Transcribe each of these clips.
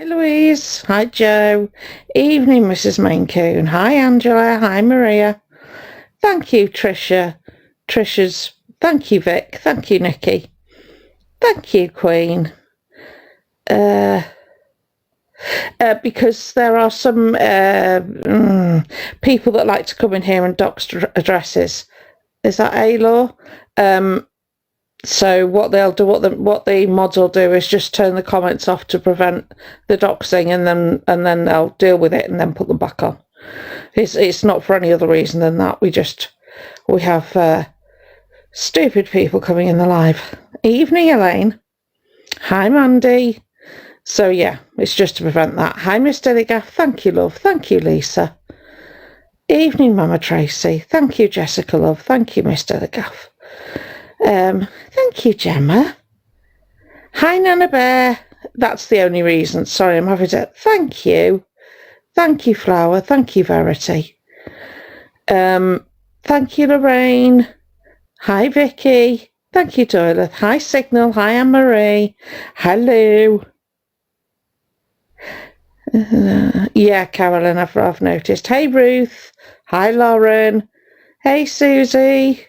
Louise. Hi, Joe. Evening, Mrs. Maincoon. Hi, Angela. Hi, Maria. Thank you, Trisha. Thank you, Vic. Thank you, Nikki. Thank you, Queen. Because there are some people that like to come in here and dox addresses. Is that A-law? So what they'll do, what the mods will do is just turn the comments off to prevent the doxing, and then they'll deal with it and then put them back on. It's not for any other reason than that. We have stupid people coming in the live. Evening, Elaine. Hi, Mandy. So yeah, it's just to prevent that. Hi, Miss Deligaff. Thank you, love. Thank you, Lisa. Evening, Mama Tracy. Thank you, Jessica, love. Thank you, Miss Deligaff. Thank you, Gemma. Hi, Nana Bear. That's the only reason. Sorry, I'm having to... Thank you. Thank you, Flower. Thank you, Verity. Thank you, Lorraine. Hi, Vicky. Thank you, Doyle. Hi, Signal. Hi, Anne-Marie. Hello. Yeah, Carolyn, I've noticed. Hey, Ruth. Hi, Lauren. Hey, Susie.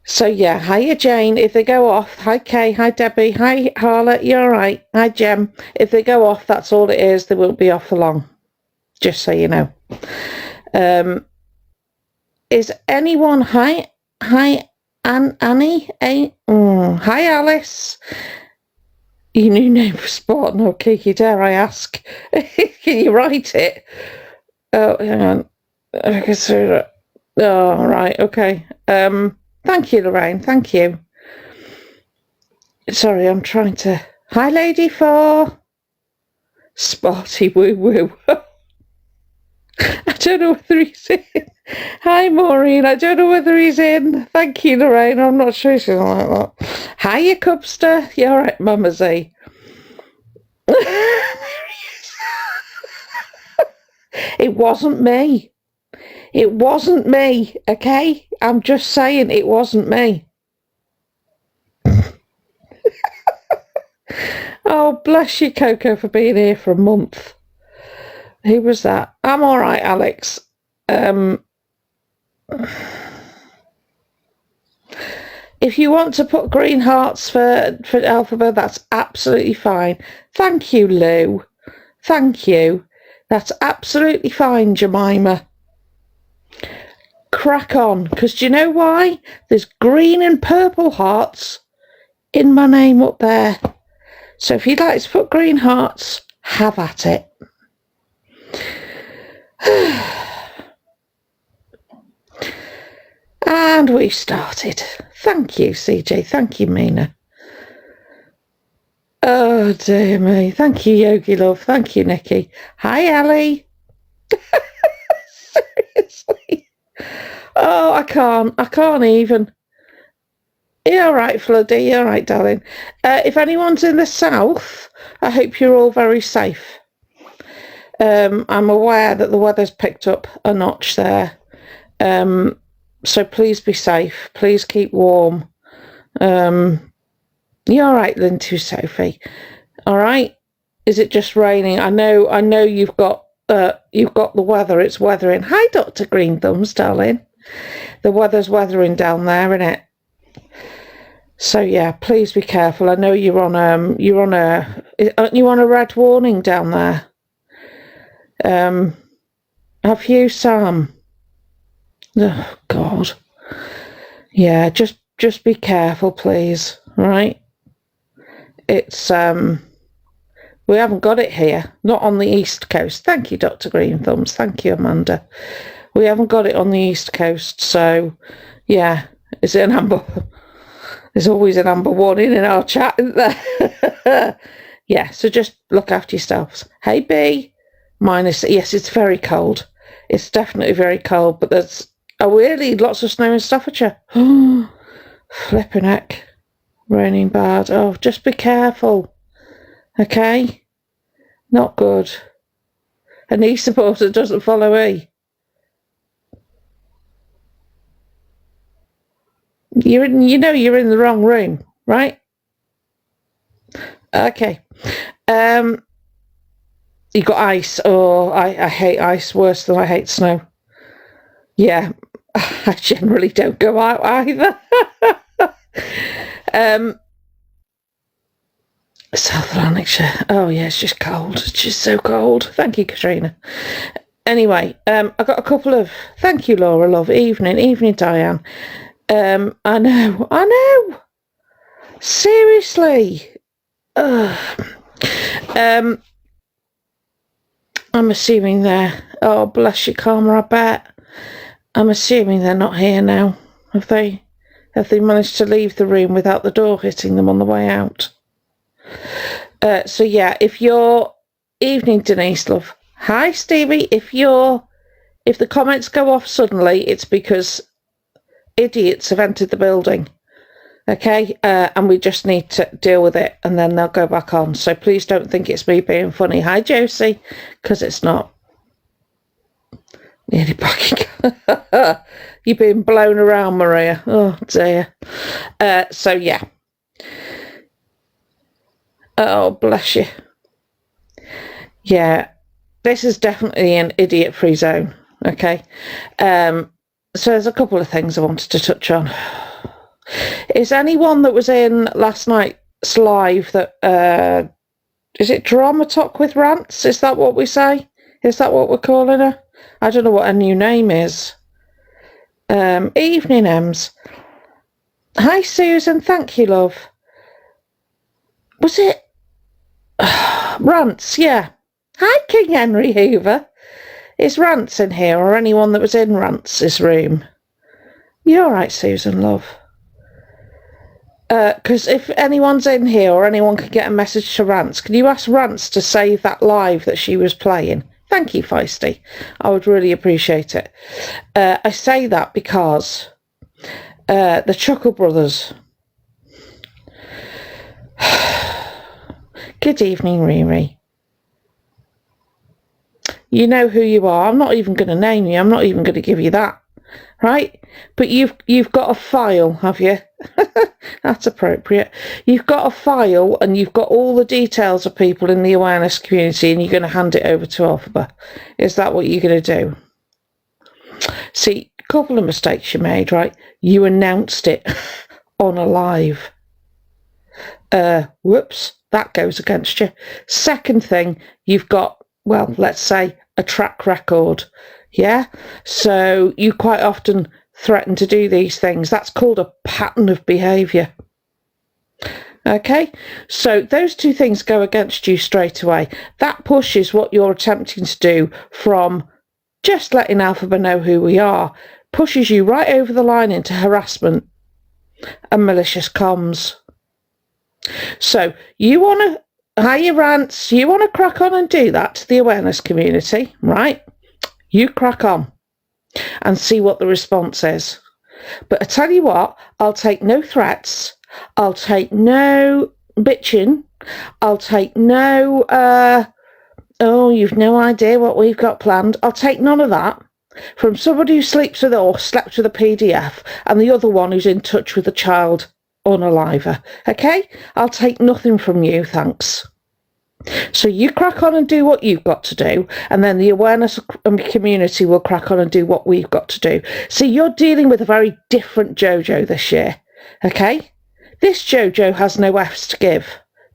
So, yeah, hiya, Jane. If they go off, hi, Kay. Hi, Debbie. Hi, Harla. You all right? Hi, Jem. If they go off, that's all it is. They won't be off for long. Just so you know. Is anyone... Hi, Annie? Hi, Alice. Your new name for sport? No, Kiki, dare I ask? Can you write it? Oh, hang on. I can see that. Oh, right, okay. Thank you, Lorraine. Thank you. Sorry, I'm trying to... Hi, Lady 4. Sporty woo-woo. I don't know whether he's in. Hi, Maureen. I don't know whether he's in. Thank you, Lorraine. I'm not sure she's like that. Hiya, Cubster. You all right, Mama Z? It wasn't me. It wasn't me, okay? I'm just saying it wasn't me. Oh, bless you, Coco, for being here for a month. Who was that? I'm all right, Alex. If you want to put green hearts for Alphabet, that's absolutely fine. Thank you, Lou. Thank you. That's absolutely fine, Jemima. Crack on, because do you know why? There's green and purple hearts in my name up there. So if you'd like to put green hearts, have at it. And we've started. Thank you, CJ. Thank you, Mina. Oh, dear me. Thank you, Yogi Love. Thank you, Nikki. Hi, Ali. Seriously. Oh, I can't even. You're all right, Floody. You're all right, darling. If anyone's in the south, I hope you're all very safe. I'm aware that the weather's picked up a notch there. So please be safe. Please keep warm. You're all right, then, too, Sophie. All right. Is it just raining? I know. You've got the weather. It's weathering. Hi, Dr. Green Thumbs, darling. The weather's weathering down there, isn't it? So yeah, please be careful. I know you're on aren't you on a red warning down there? Have you, Sam? Oh God. Yeah, just be careful, please. Right? It's we haven't got it here. Not on the East Coast. Thank you, Dr. Green Thumbs. Thank you, Amanda. We haven't got it on the East Coast, so yeah. Is it an amber? There's always an amber warning in our chat, isn't there? Yeah, so just look after yourselves. Hey, B. Yes, it's very cold. It's definitely very cold, but there's really lots of snow in Staffordshire. Flipping heck. Raining bad. Oh, just be careful. Okay? Not good. An E supporter doesn't follow E. You're in the wrong room, right? Okay. You got ice. Oh, I hate ice worse than I hate snow. Yeah, I generally don't go out either. South Lanarkshire. Oh yeah, it's just cold. It's just so cold. Thank you, Katrina. Anyway, I got a couple of thank you, Laura, love. Evening, Diane. I know. Seriously. I'm assuming they're oh bless you, Karma, I bet. I'm assuming they're not here now. Have they managed to leave the room without the door hitting them on the way out? So yeah, if you're evening, Denise, love. Hi, Stevie. If the comments go off suddenly, it's because idiots have entered the building. Okay, and we just need to deal with it, and then they'll go back on. So please don't think it's me being funny. Hi, Josie, because it's not. Nearly back. You're being blown around, Maria. Oh dear. So yeah. Oh, bless you. Yeah, this is definitely an idiot-free zone, okay? So there's a couple of things I wanted to touch on. Is anyone that was in last night's live that, is it Drama Talk with Rants? Is that what we say? Is that what we're calling her? I don't know what her new name is. Evening, Ems. Hi, Susan. Thank you, love. Was it Rants? Yeah. Hi, King Henry Hoover. Is Rants in here, or anyone that was in Rants' room? You all right, Susan, love? Because if anyone's in here or anyone can get a message to Rants, can you ask Rants to save that live that she was playing? Thank you, Feisty. I would really appreciate it. I say that because the Chuckle Brothers. Good evening, Riri. You know who you are. I'm not even going to name you. I'm not even going to give you that. Right? But you've got a file, have you? That's appropriate. You've got a file and you've got all the details of people in the awareness community, and you're going to hand it over to Alphaba. Is that what you're going to do? See, a couple of mistakes you made, right? You announced it on a live. Whoops, that goes against you. Second thing, you've got, well, let's say a track record. Yeah? So you quite often threaten to do these things. That's called a pattern of behaviour. Okay? So those two things go against you straight away. That pushes what you're attempting to do from just letting Alphaba know who we are, pushes you right over the line into harassment and malicious comms. So you want to, hiya Rants, you want to crack on and do that to the awareness community, right? You crack on and see what the response is. But I tell you what, I'll take no threats. I'll take no bitching. I'll take no, oh, you've no idea what we've got planned. I'll take none of that from somebody who sleeps with or slept with a PDF and the other one who's in touch with a child unaliver. Okay? I'll take nothing from you, thanks. So you crack on and do what you've got to do, and then the awareness community will crack on and do what we've got to do. See, you're dealing with a very different Jojo this year, okay? This Jojo has no F's to give.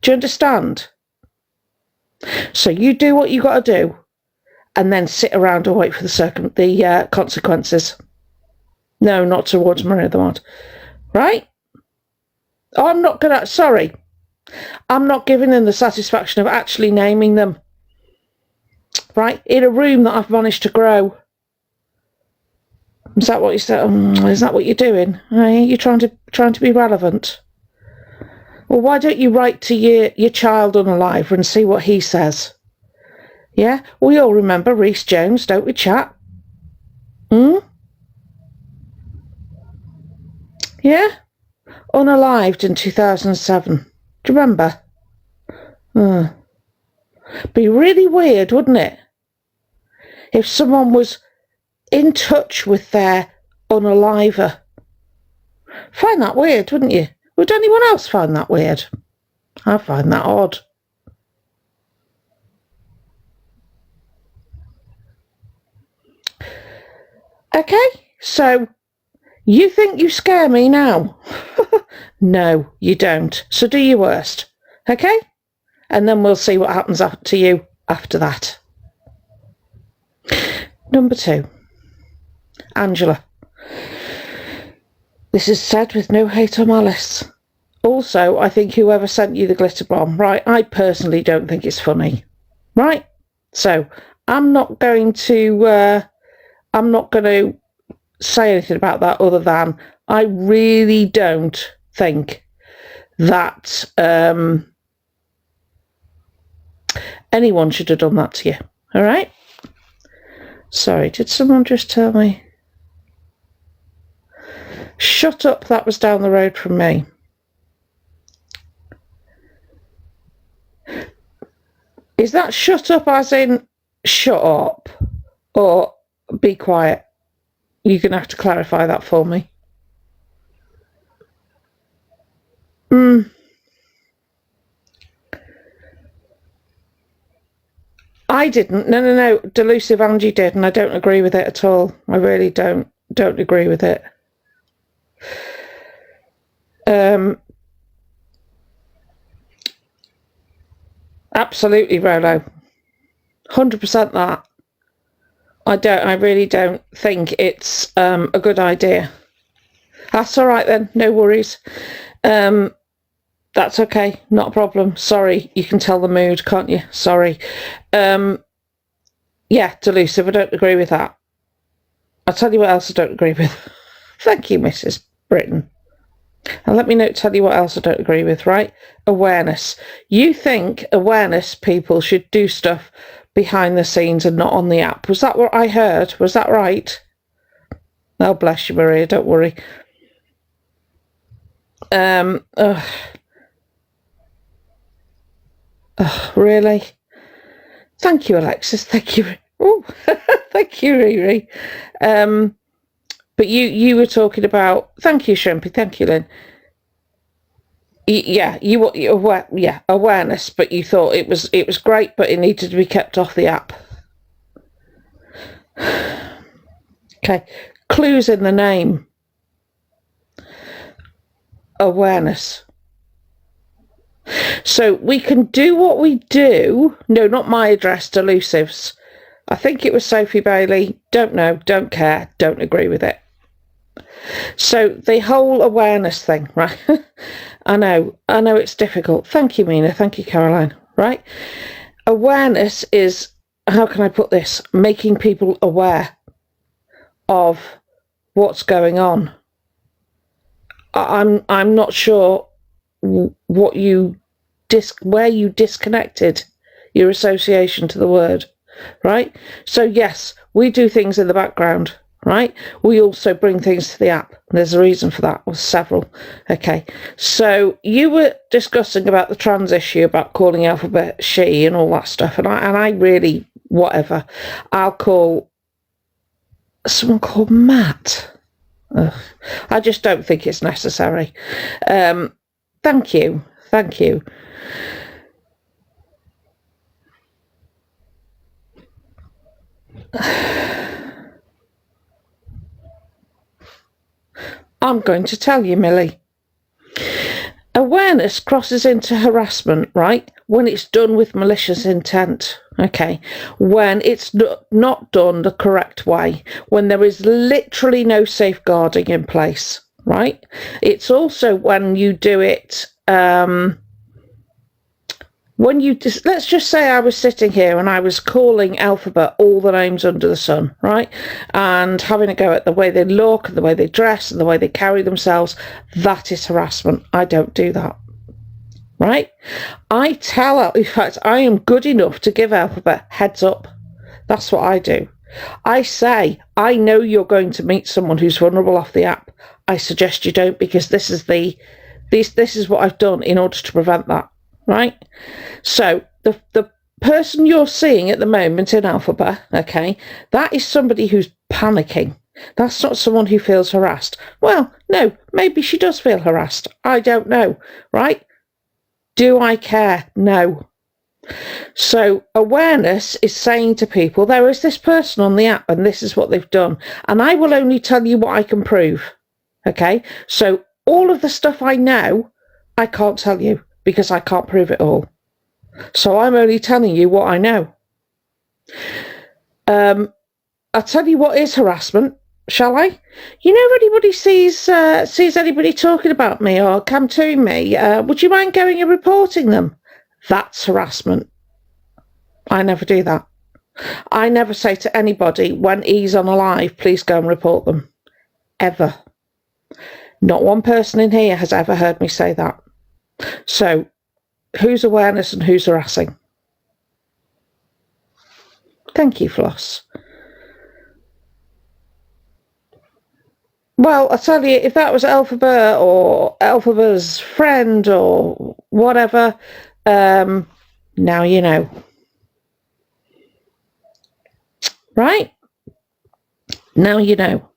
Do you understand? So you do what you got to do, and then sit around and wait for the consequences. No, not towards Maria the Mod. Right? Oh, I'm not going to... Sorry. I'm not giving them the satisfaction of actually naming them. Right? In a room that I've managed to grow. Is that what you said? Is that what you're doing? You're trying to be relevant. Well, why don't you write to your child unalive and see what he says? Yeah? We all remember Rhys Jones, don't we, chat? Yeah? Unalived in 2007. Do you remember? Be really weird, wouldn't it? If someone was in touch with their unaliver. Find that weird, wouldn't you? Would anyone else find that weird? I find that odd. Okay, so you think you scare me now? No, you don't. So do your worst, okay? And then we'll see what happens to you after that. Number 2, Angela. This is said with no hate or malice. Also, I think whoever sent you the glitter bomb, right, I personally don't think it's funny, right? So I'm not going to say anything about that other than I really don't think that anyone should have done that to you. All right? Sorry, did someone just tell me? Shut up, that was down the road from me. Is that shut up as in shut up or be quiet? You're going to have to clarify that for me. I didn't. No. Delusive Angie did, and I don't agree with it at all. I really don't agree with it. Absolutely, Rolo. 100% that. I really don't think it's a good idea. That's all right then, no worries. That's okay, not a problem. Sorry, you can tell the mood, can't you? Sorry. Yeah, delusive, I don't agree with that. I'll tell you what else I don't agree with. Thank you, Mrs. Britton. And let me tell you what else I don't agree with, right? Awareness. You think awareness people should do stuff behind the scenes and not on the app. Was that what I heard? Was that right? Oh, bless you, Maria, don't worry. Really? Thank you, Alexis. Thank you. Oh, thank you, Riri. But you were talking about. Thank you, Shrimpy. Thank you, Lynn. Yeah, awareness. But you thought it was great, but it needed to be kept off the app. Okay, clues in the name. Awareness. So we can do what we do. No, not my address, Delusives. I think it was Sophie Bailey. Don't know, don't care, don't agree with it. So the whole awareness thing, right? I know it's difficult. Thank you, Mina. Thank you, Caroline. Right? Awareness is, how can I put this? Making people aware of what's going on. I'm not sure where you disconnected your association to the word, right? So yes, we do things in the background, right? We also bring things to the app. There's a reason for that, or several. Okay, so you were discussing about the trans issue, about calling Alphabet she and all that stuff, and I really, whatever. I'll call someone called Matt. Ugh. I just don't think it's necessary. Thank you. I'm going to tell you, Millie. Awareness crosses into harassment, right? When it's done with malicious intent, okay? When it's not done the correct way, when there is literally no safeguarding in place, right? It's also when you do it, when you let's just say I was sitting here and I was calling Alphabet all the names under the sun, right? And having a go at the way they look and the way they dress and the way they carry themselves. That is harassment. I don't do that, right? In fact, I am good enough to give Alphabet heads up. That's what I do. I say, I know you're going to meet someone who's vulnerable off the app. I suggest you don't, because this is what I've done in order to prevent that. Right? So the person you're seeing at the moment in Alphabet, okay, that is somebody who's panicking. That's not someone who feels harassed. Well, no, maybe she does feel harassed. I don't know, right? Do I care? No. So awareness is saying to people, there is this person on the app and this is what they've done. And I will only tell you what I can prove. Okay? So all of the stuff I know, I can't tell you because I can't prove it all. So I'm only telling you what I know. I'll tell you what is harassment, shall I? You know, if anybody sees anybody talking about me or come to me, would you mind going and reporting them? That's harassment. I never do that. I never say to anybody when he's on a live, please go and report them. Ever. Not one person in here has ever heard me say that. So, who's awareness and who's harassing? Thank you, Floss. Well, I tell you, if that was Elphaba or Elphaba's friend or whatever, now you know. Right? Now you know.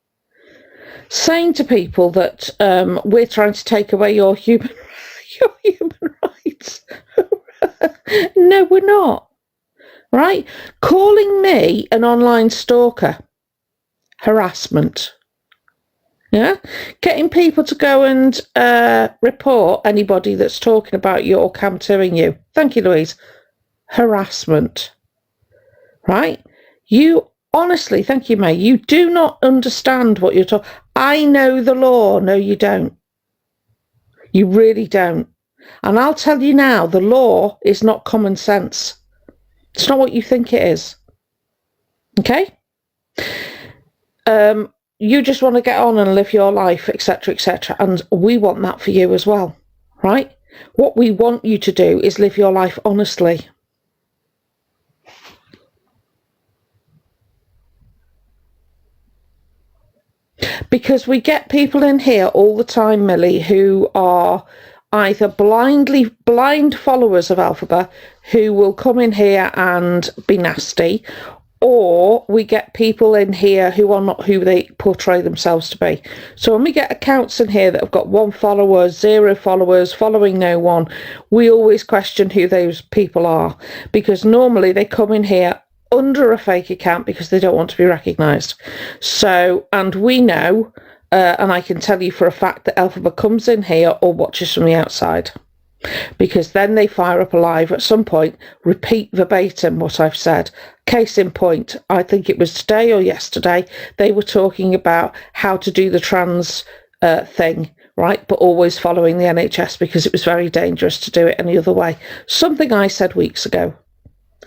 Saying to people that we're trying to take away your human rights. No, we're not. Right? Calling me an online stalker. Harassment. Yeah? Getting people to go and report anybody that's talking about you or camtooing you. Thank you, Louise. Harassment. Right? You honestly, thank you, May, you do not understand what you're talking. I know the law. No, you don't. You really don't. And I'll tell you now, the law is not common sense. It's not what you think it is. Okay? You just want to get on and live your life, etc., etc. And we want that for you as well, right? What we want you to do is live your life honestly. Because we get people in here all the time, Millie, who are either blind followers of Elphaba who will come in here and be nasty, or we get people in here who are not who they portray themselves to be. So when we get accounts in here that have got 1 follower, 0 followers, following no one, we always question who those people are, because normally they come in here under a fake account because they don't want to be recognised. So, and we know, and I can tell you for a fact that Elphaba comes in here or watches from the outside, because then they fire up a live at some point, repeat verbatim what I've said. Case in point, I think it was today or yesterday, they were talking about how to do the trans thing, right, but always following the NHS because it was very dangerous to do it any other way. Something I said weeks ago,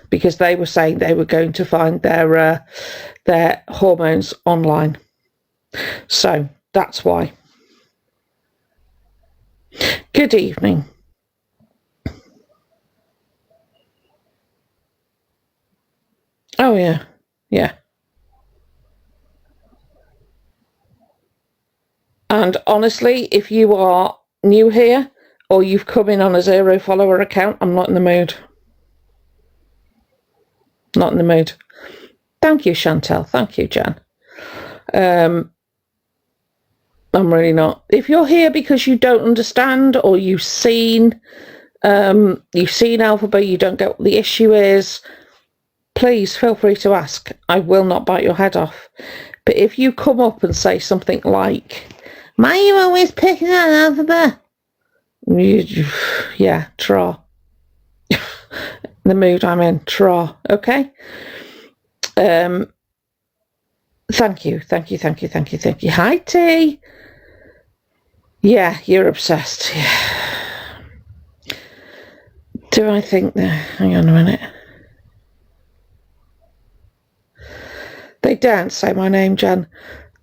because they were saying they were going to find their hormones online. So that's why. Good evening. Oh, yeah. Yeah. And honestly, if you are new here or you've come in on a 0 follower account, I'm not in the mood. Not in the mood. Thank you, Chantel. Thank you, Jan. I'm really not. If you're here because you don't understand or you've seen Elphaba, you don't get what the issue is, please feel free to ask. I will not bite your head off. But if you come up and say something like, "Why are you always picking on Elphaba?" Yeah, tra. The mood I'm in, tra. Okay? Thank you. Hi, T. Yeah, you're obsessed. Yeah. Do I think that... Hang on a minute. They daren't say my name, Jen.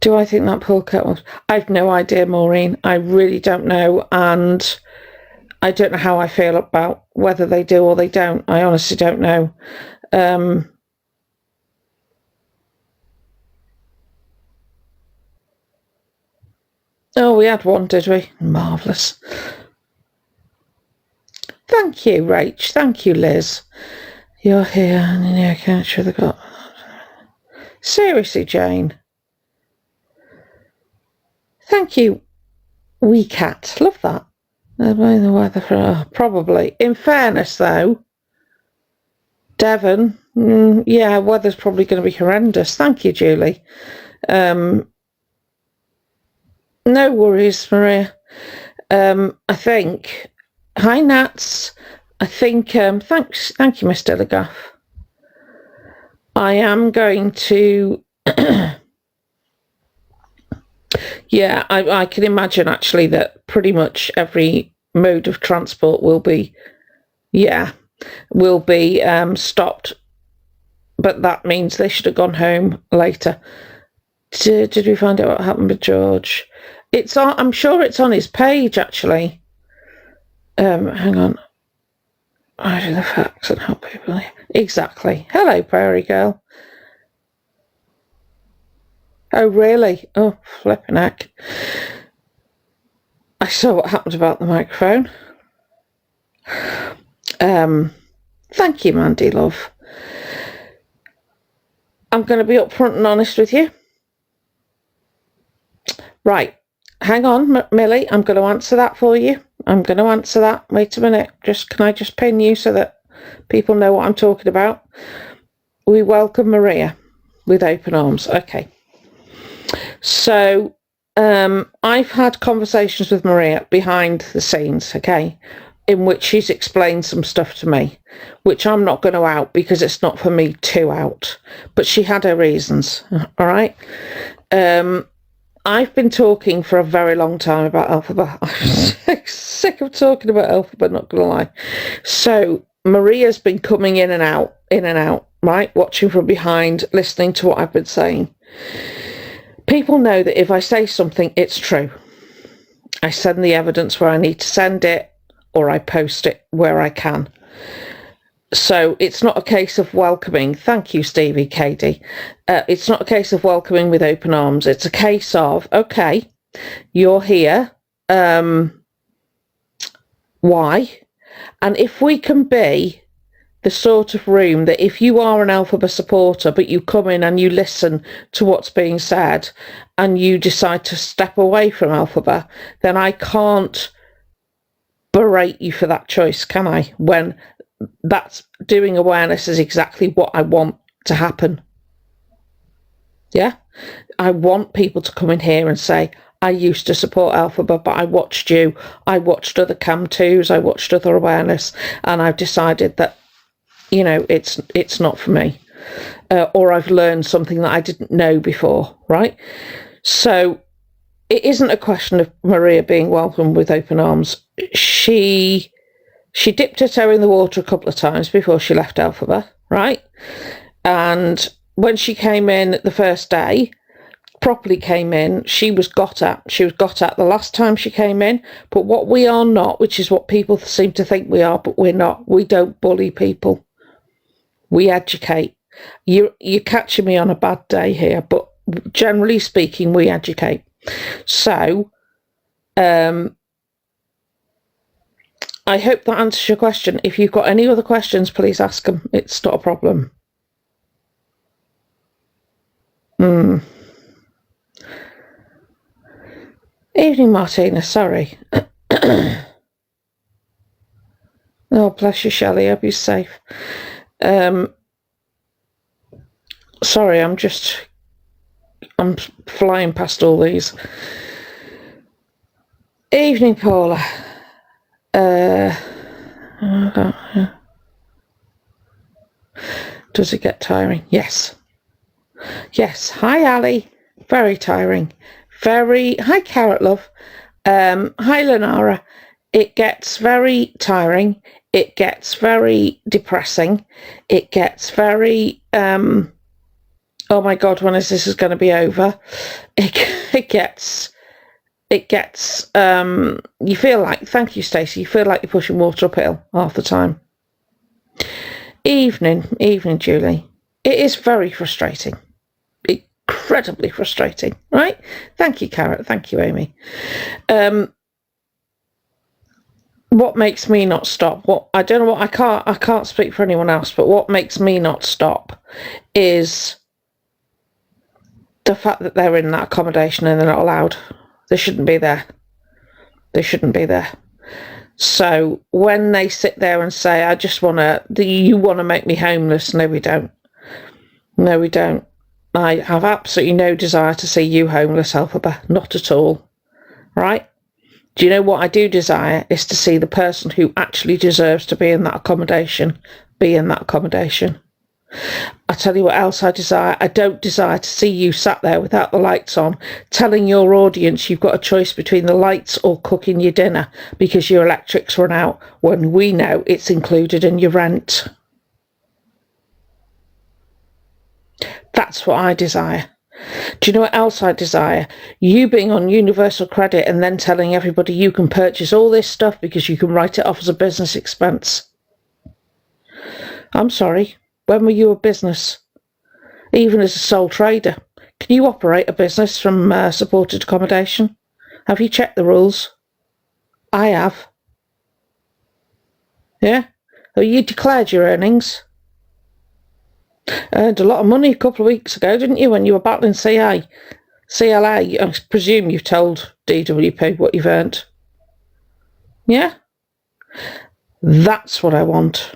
Do I think that pull cut was... I've no idea, Maureen. I really don't know. And I don't know how I feel about whether they do or they don't. I honestly don't know. Oh, we had one, did we? Marvellous. Thank you, Rach. Thank you, Liz. You're here and in your account should have got... Seriously, Jane. Thank you, wee cat. Love that. The weather for probably. In fairness, though, Devon, yeah, weather's probably going to be horrendous. Thank you, Julie. No worries, Maria. I think. Hi, Nats. I think. Thanks. Thank you, Mr. Telegraph. I am going to. Yeah, I can imagine actually that pretty much every mode of transport will be stopped. But that means they should have gone home later. Did we find out what happened with George? It's on. I'm sure it's on his page actually. Hang on. I do the facts and help people. Exactly. Hello, Prairie Girl. Oh, really? Oh, flipping heck. I saw what happened about the microphone. Thank you, Mandy, love. I'm going to be upfront and honest with you. Right. Hang on, Millie. I'm going to answer that for you. I'm going to answer that. Wait a minute. Can I just pin you so that people know what I'm talking about? We welcome Maria with open arms. Okay. So I've had conversations with Maria behind the scenes, okay, in which she's explained some stuff to me, which I'm not going to out because it's not for me to out. But she had her reasons, all right? I've been talking for a very long time about Alphabet. I'm sick of talking about Alphabet, not going to lie. So Maria's been coming in and out, right? Watching from behind, listening to what I've been saying. People know that if I say something, it's true. I send the evidence where I need to send it, or I post it where I can. So it's not a case of welcoming. Thank you, Stevie, Katie. It's not a case of welcoming with open arms. It's a case of, okay, you're here. Why? And if we can be the sort of room that if you are an Alphabet supporter, but you come in and you listen to what's being said and you decide to step away from Alphabet, then I can't berate you for that choice, can I? When that's doing awareness is exactly what I want to happen. Yeah? I want people to come in here and say, I used to support Alphabet, but I watched you. I watched other Cam 2s. I watched other awareness. And I've decided that, you know, it's not for me. Or I've learned something that I didn't know before, right? So it isn't a question of Maria being welcomed with open arms. She dipped her toe in the water a couple of times before she left Alphabet, right? And when she came in the first day, properly came in, she was got at. She was got at the last time she came in. But what we are not, which is what people seem to think we are, but we're not. We don't bully people. We educate. You're catching me on a bad day here, but generally speaking, we educate. So, I hope that answers your question. If you've got any other questions, please ask them. It's not a problem. Evening, Martina. Sorry. Oh, bless you, Shelley. Hope you're safe. Sorry, I'm flying past all these. Evening, Paula. Does it get tiring? Yes. Hi, Ali. Very tiring. Hi, Carrot Love. Hi, Lenara. It gets very tiring. It gets very depressing. It gets very oh my God, when is this going to be over? It gets you feel like, thank you, Stacey, you feel like you're pushing water uphill half the time. Evening, Julie. It is very frustrating. Incredibly frustrating, right? Thank you, Carrot. Thank you, Amy. What makes me not stop? I don't know what, I can't speak for anyone else, but what makes me not stop is the fact that they're in that accommodation and they're not allowed. They shouldn't be there. So when they sit there and say, you want to make me homeless? No, we don't. No, we don't. I have absolutely no desire to see you homeless, Elphaba. Not at all. Right? Do you know what I do desire is to see the person who actually deserves to be in that accommodation be in that accommodation. I tell you what else I desire. I don't desire to see you sat there without the lights on, telling your audience you've got a choice between the lights or cooking your dinner because your electric's run out, when we know it's included in your rent. That's what I desire. Do you know what else I desire? You being on universal credit and then telling everybody you can purchase all this stuff because you can write it off as a business expense. I'm sorry, when were you a business? Even as a sole trader, can you operate a business from supported accommodation? Have you checked the rules? I have. Yeah? Have you declared your earnings? Earned a lot of money a couple of weeks ago, didn't you, when you were battling CLA? I presume you've told DWP what you've earned. Yeah? That's what I want.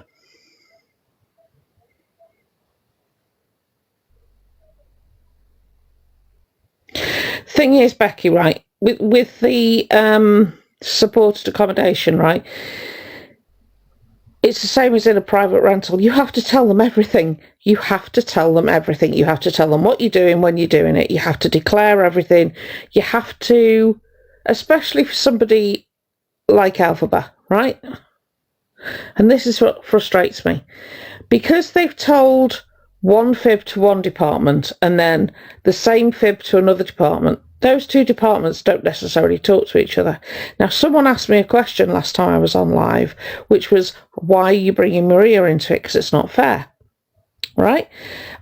Thing is, Becky, right, with the supported accommodation, right, it's the same as in a private rental. You have to tell them everything. You have to tell them everything. You have to tell them what you're doing when you're doing it. You have to declare everything. You have to, especially for somebody like Elphaba, right? And this is what frustrates me. Because they've told one fib to one department and then the same fib to another department, those two departments don't necessarily talk to each other. Now, someone asked me a question last time I was on live, which was, why are you bringing Maria into it? Because it's not fair, right?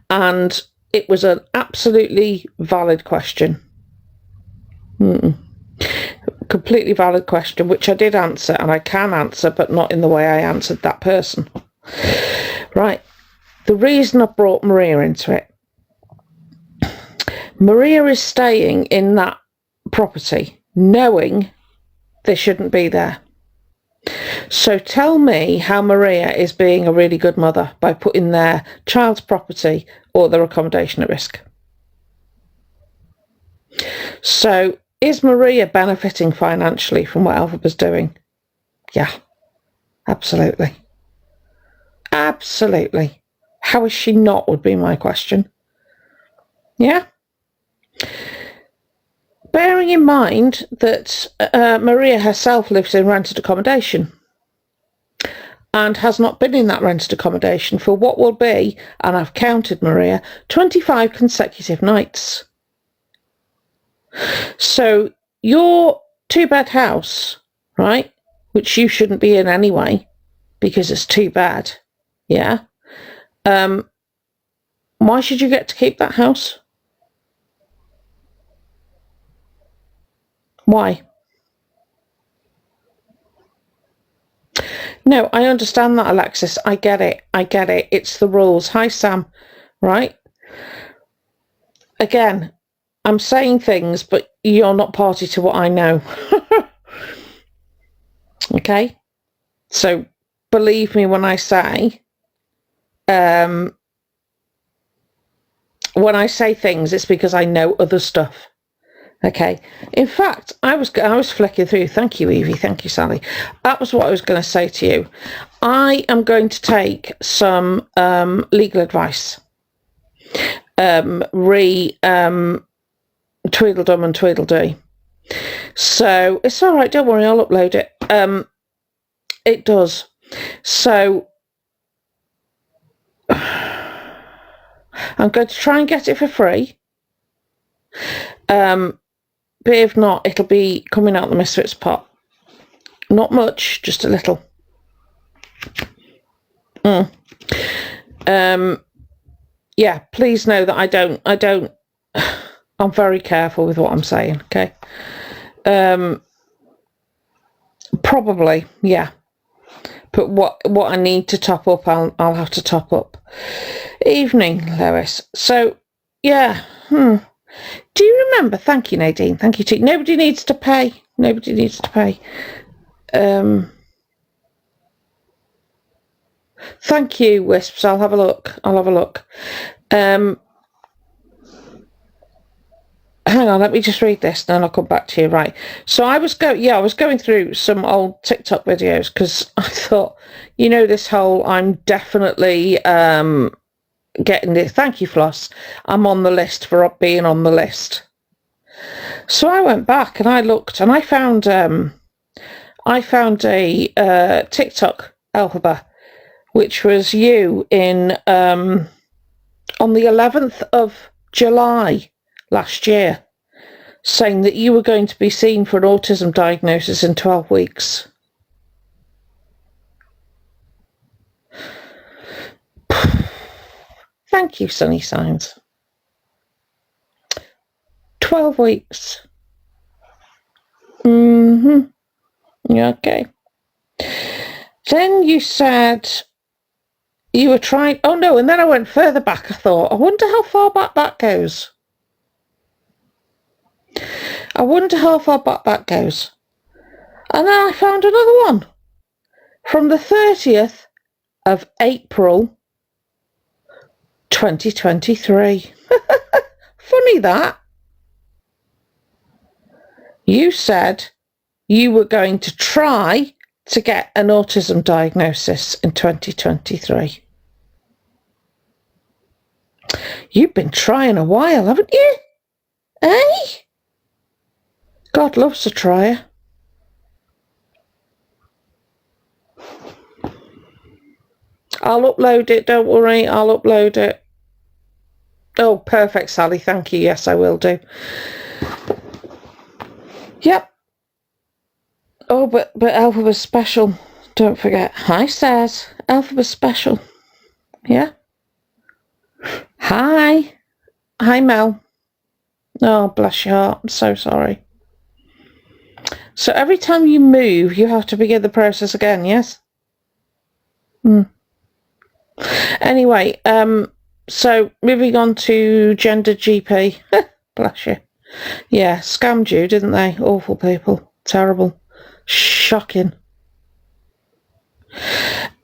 And it was an absolutely valid question. Completely valid question, which I did answer, and I can answer, but not in the way I answered that person. Right. The reason I brought Maria into it, Maria is staying in that property knowing they shouldn't be there. So tell me how Maria is being a really good mother by putting their child's property or their accommodation at risk. So is Maria benefiting financially from what Elphaba's doing? Yeah, absolutely. Absolutely. How is she not, would be my question. Yeah? Bearing in mind that Maria herself lives in rented accommodation and has not been in that rented accommodation for what will be, and I've counted, Maria, 25 consecutive nights. So your two-bed house, right, which you shouldn't be in anyway because it's too bad, yeah? Why should you get to keep that house? Why? No, I understand that, Alexis. I get it. It's the rules. Hi, Sam. Right? Again, I'm saying things, but you're not party to what I know. Okay? So, believe me when I say, things, it's because I know other stuff. Okay. In fact, I was flicking through. Thank you, Evie. Thank you, Sally. That was what I was going to say to you. I am going to take some legal advice. Tweedledum and Tweedledee. So it's all right. Don't worry. I'll upload it. It does. So I'm going to try and get it for free. But if not, it'll be coming out the Misfits pot. Not much, just a little. Yeah, please know that I don't I'm very careful with what I'm saying, okay? Probably, yeah. But what I need to top up, I'll have to top up. Evening, Lois. So, yeah, Do you remember? Thank you, Nadine. Thank you, too. Nobody needs to pay. Thank you, Wisps. I'll have a look. Hang on, let me just read this, and then I'll come back to you. Right. So I was going through some old TikTok videos because I thought, this whole I'm definitely getting this. Thank you, Floss. I'm on the list for being on the list. So I went back and I looked, and I found a TikTok alphabet, which was you in on the 11th of July last year, saying that you were going to be seen for an autism diagnosis in 12 weeks. Thank you, Sunny Signs. 12 weeks. Okay. Then you said you were trying... Oh, no, and then I went further back. I thought, I wonder how far back that goes. And then I found another one. From the 30th of April, 2023. Funny that. You said you were going to try to get an autism diagnosis in 2023. You've been trying a while, haven't you? Eh? God loves a trier. I'll upload it, don't worry, I'll upload it. Oh, perfect, Sally, thank you. Yes, I will do. Yep. Oh, but Alphabet Special, don't forget. Hi, Stairs. Alphabet Special. Yeah? Hi, Mel. Oh, bless your heart. I'm so sorry. So every time you move, you have to begin the process again, yes? Anyway, so moving on to Gender GP. Bless you. Yeah, scammed you, didn't they? Awful people. Terrible. Shocking.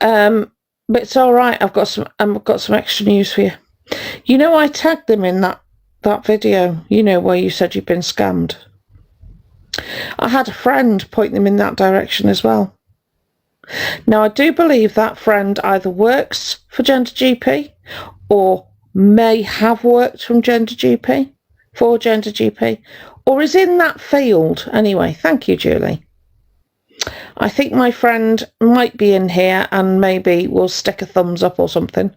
But it's all right. I've got some extra news for you. I tagged them in that video, where you said you'd been scammed. I had a friend point them in that direction as well. Now, I do believe that friend either works for Gender GP or may have worked for Gender GP, or is in that field. Anyway, thank you, Julie. I think my friend might be in here and maybe will stick a thumbs up or something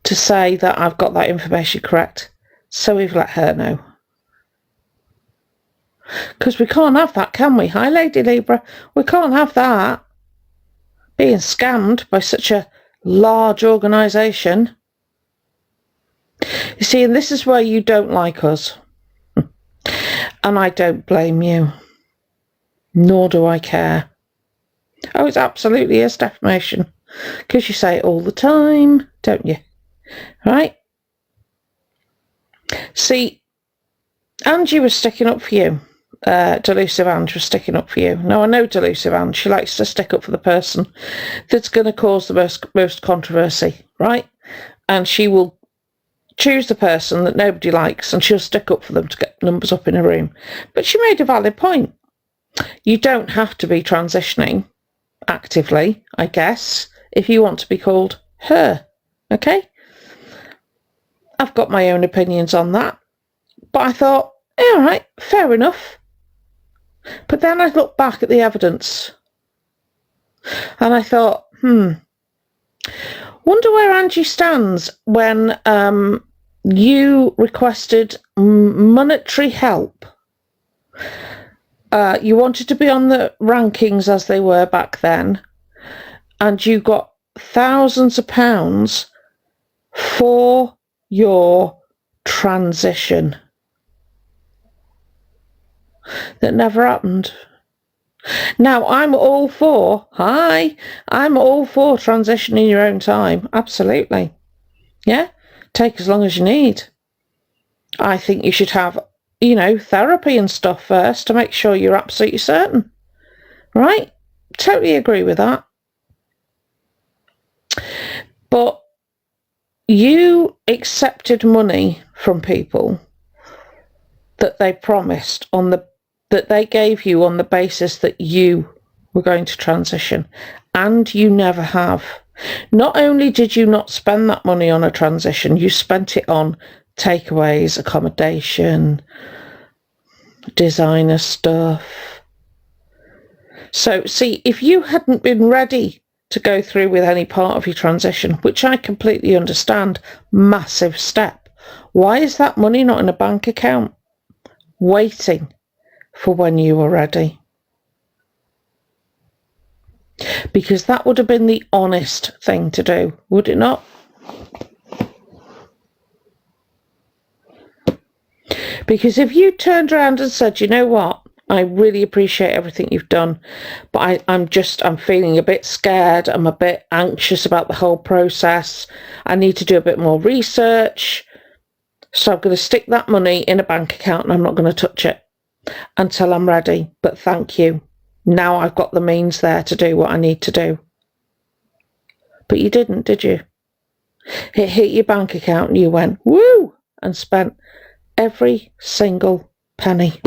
to say that I've got that information correct. So we've let her know. Because we can't have that, can we? Hi, Lady Libra. We can't have that. Being scammed by such a large organisation. You see, and this is where you don't like us. And I don't blame you. Nor do I care. Oh, it absolutely is defamation. Because you say it all the time, don't you? Right? See, Angie was sticking up for you. Delusive Ange was sticking up for you. Now, I know Delusive Ange. She likes to stick up for the person that's going to cause the most controversy, right? And she will choose the person that nobody likes and she'll stick up for them to get numbers up in a room. But she made a valid point. You don't have to be transitioning actively, I guess, if you want to be called her, okay? I've got my own opinions on that, but I thought, all right, fair enough. But then I looked back at the evidence and I thought, wonder where Angie stands when you requested monetary help. You wanted to be on the rankings as they were back then, and you got thousands of pounds for your transition. That never happened. Now, I'm all for transition in your own time. Absolutely. Yeah? Take as long as you need. I think you should have, therapy and stuff first to make sure you're absolutely certain. Right? Totally agree with that. you accepted money from people that they promised that they gave you on the basis that you were going to transition, and you never have. Not only did you not spend that money on a transition, you spent it on takeaways, accommodation, designer stuff. So, see, if you hadn't been ready to go through with any part of your transition, which I completely understand, massive step, why is that money not in a bank account, waiting for when you were ready? Because that would have been the honest thing to do, would it not? Because if you turned around and said, you know what, I really appreciate everything you've done, but I'm feeling a bit scared, I'm a bit anxious about the whole process, I need to do a bit more research, so I'm going to stick that money in a bank account and I'm not going to touch it until I'm ready, but thank you. Now I've got the means there to do what I need to do. But you didn't, did you? It hit your bank account and you went, woo, and spent every single penny.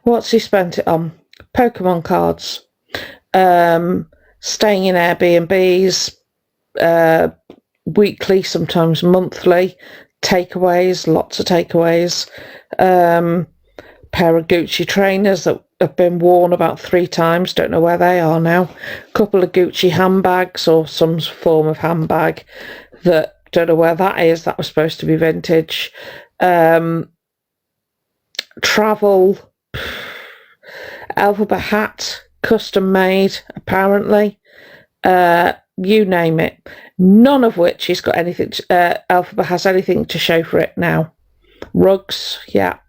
What's he spent it on? Pokemon cards, staying in Airbnbs, weekly, sometimes monthly, takeaways, lots of takeaways, pair of Gucci trainers that have been worn about 3 times, don't know where they are now, couple of Gucci handbags or some form of handbag that don't know where that is, that was supposed to be vintage, travel, Alphabet hat, custom made apparently, you name it, none of which has got anything Alphabet has anything to show for it now. Rugs, yeah,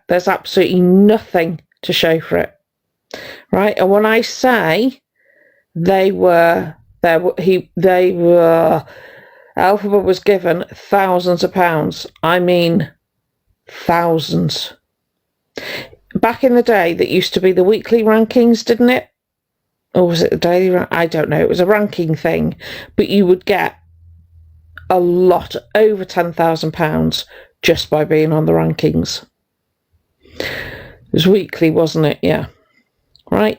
there's absolutely nothing to show for it, right? And when I say Alphabet was given thousands of pounds, I mean thousands. Back in the day, that used to be the weekly rankings, didn't it? Or was it the daily rank? I don't know. It was a ranking thing, but you would get a lot, over £10,000 just by being on the rankings. It was weekly, wasn't it? Yeah. Right.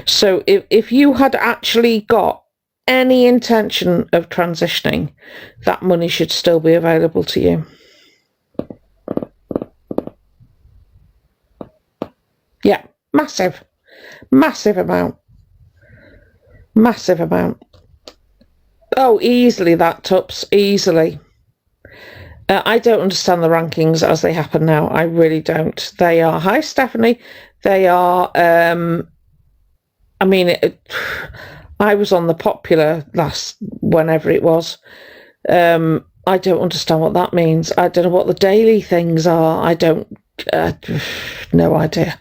So if you had actually got any intention of transitioning, that money should still be available to you. Yeah, massive amount. Massive amount. Oh, easily that, Tups, easily. I don't understand the rankings as they happen now. I really don't. They are, hi Stephanie, they are, I mean, I was on the popular last, whenever it was. I don't understand what that means. I don't know what the daily things are. I don't, no idea.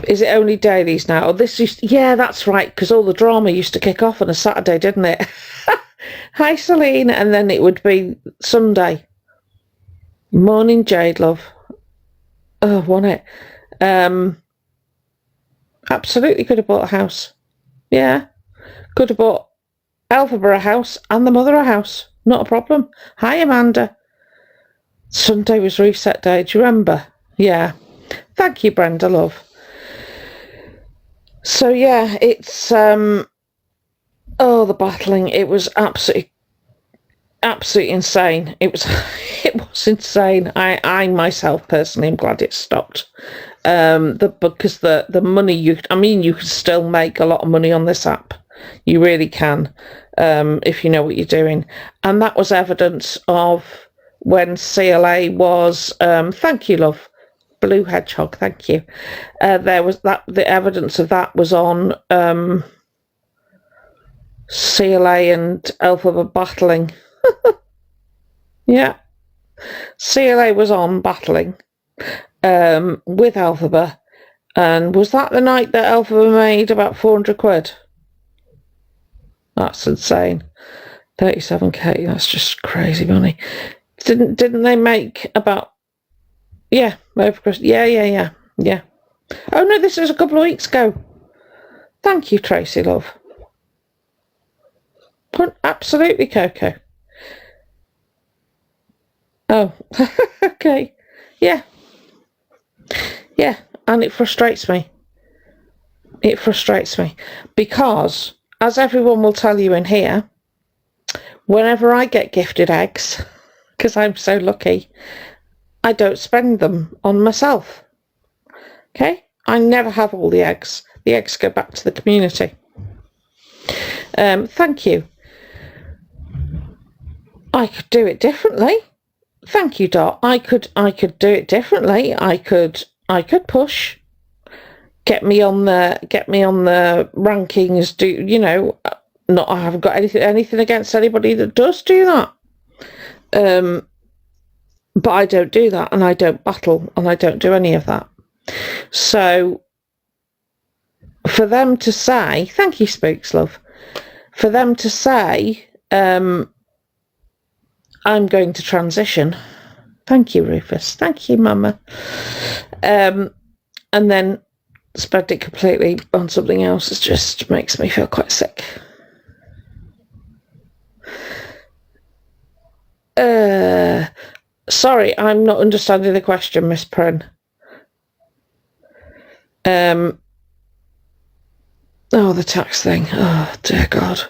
Is it only dailies now? Oh, this used, yeah, that's right, because all the drama used to kick off on a Saturday, didn't it? Hi, Celine, and then it would be Sunday. Morning, Jade, love. Oh, wasn't it? Absolutely could have bought a house. Yeah, could have bought Alphabet a house and the mother a house. Not a problem. Hi, Amanda. Sunday was reset day, do you remember? Yeah. Thank you, Brenda, love. So yeah, it's the battling, it was absolutely insane. It was insane. I myself personally am glad it stopped. Because the money you can still make a lot of money on this app. You really can, if you know what you're doing. And that was evidence of when CLA was thank you, love. Blue Hedgehog, thank you. There was that, the evidence of that was on CLA and Alphabet battling. Yeah. CLA was on battling with Alphabet. And was that the night that Alphabet made about 400 quid? That's insane. 37k, that's just crazy money. Didn't they make about, yeah, over Christmas. Yeah. Oh no, this was a couple of weeks ago. Thank you, Tracy, love. Absolutely, Coco. Oh, okay. Yeah. Yeah, and it frustrates me. It frustrates me because, as everyone will tell you in here, whenever I get gifted eggs, because I'm so lucky, I don't spend them on myself. Okay? I never have all the eggs. The eggs go back to the community. Thank you. I could do it differently. Thank you, Dot. I could do it differently. I could push. Get me on the rankings. Do you know? Not I haven't got anything against anybody that does do that. But I don't do that, and I don't battle, and I don't do any of that. So for them to say, thank you, Spooks, love. For them to say, I'm going to transition. Thank you, Rufus. Thank you, Mama. And then spend it completely on something else. It just makes me feel quite sick. Sorry, I'm not understanding the question, Miss Pren. Oh, the tax thing. Oh, dear God.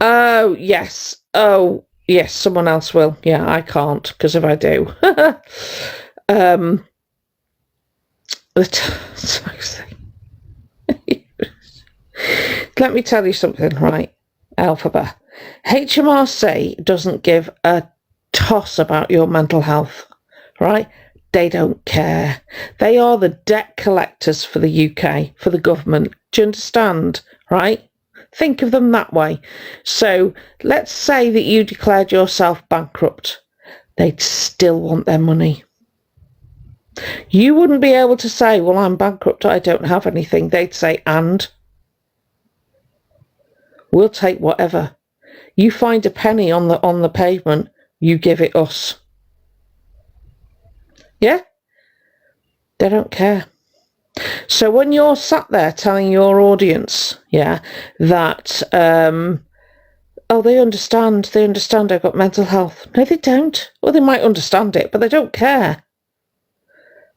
Oh, yes. Oh, yes, someone else will. Yeah, I can't, because if I do. The tax thing. Let me tell you something, right? Alphabet. HMRC doesn't give a toss about your mental health, right? They don't care. They are the debt collectors for the UK, for the government. Do you understand, right? Think of them that way. So let's say that you declared yourself bankrupt. They'd still want their money. You wouldn't be able to say, well, I'm bankrupt, I don't have anything. They'd say, and? We'll take whatever. You find a penny on the pavement, you give it us. Yeah? They don't care. So when you're sat there telling your audience, yeah, that, oh, they understand I've got mental health. No, they don't. Well, they might understand it, but they don't care.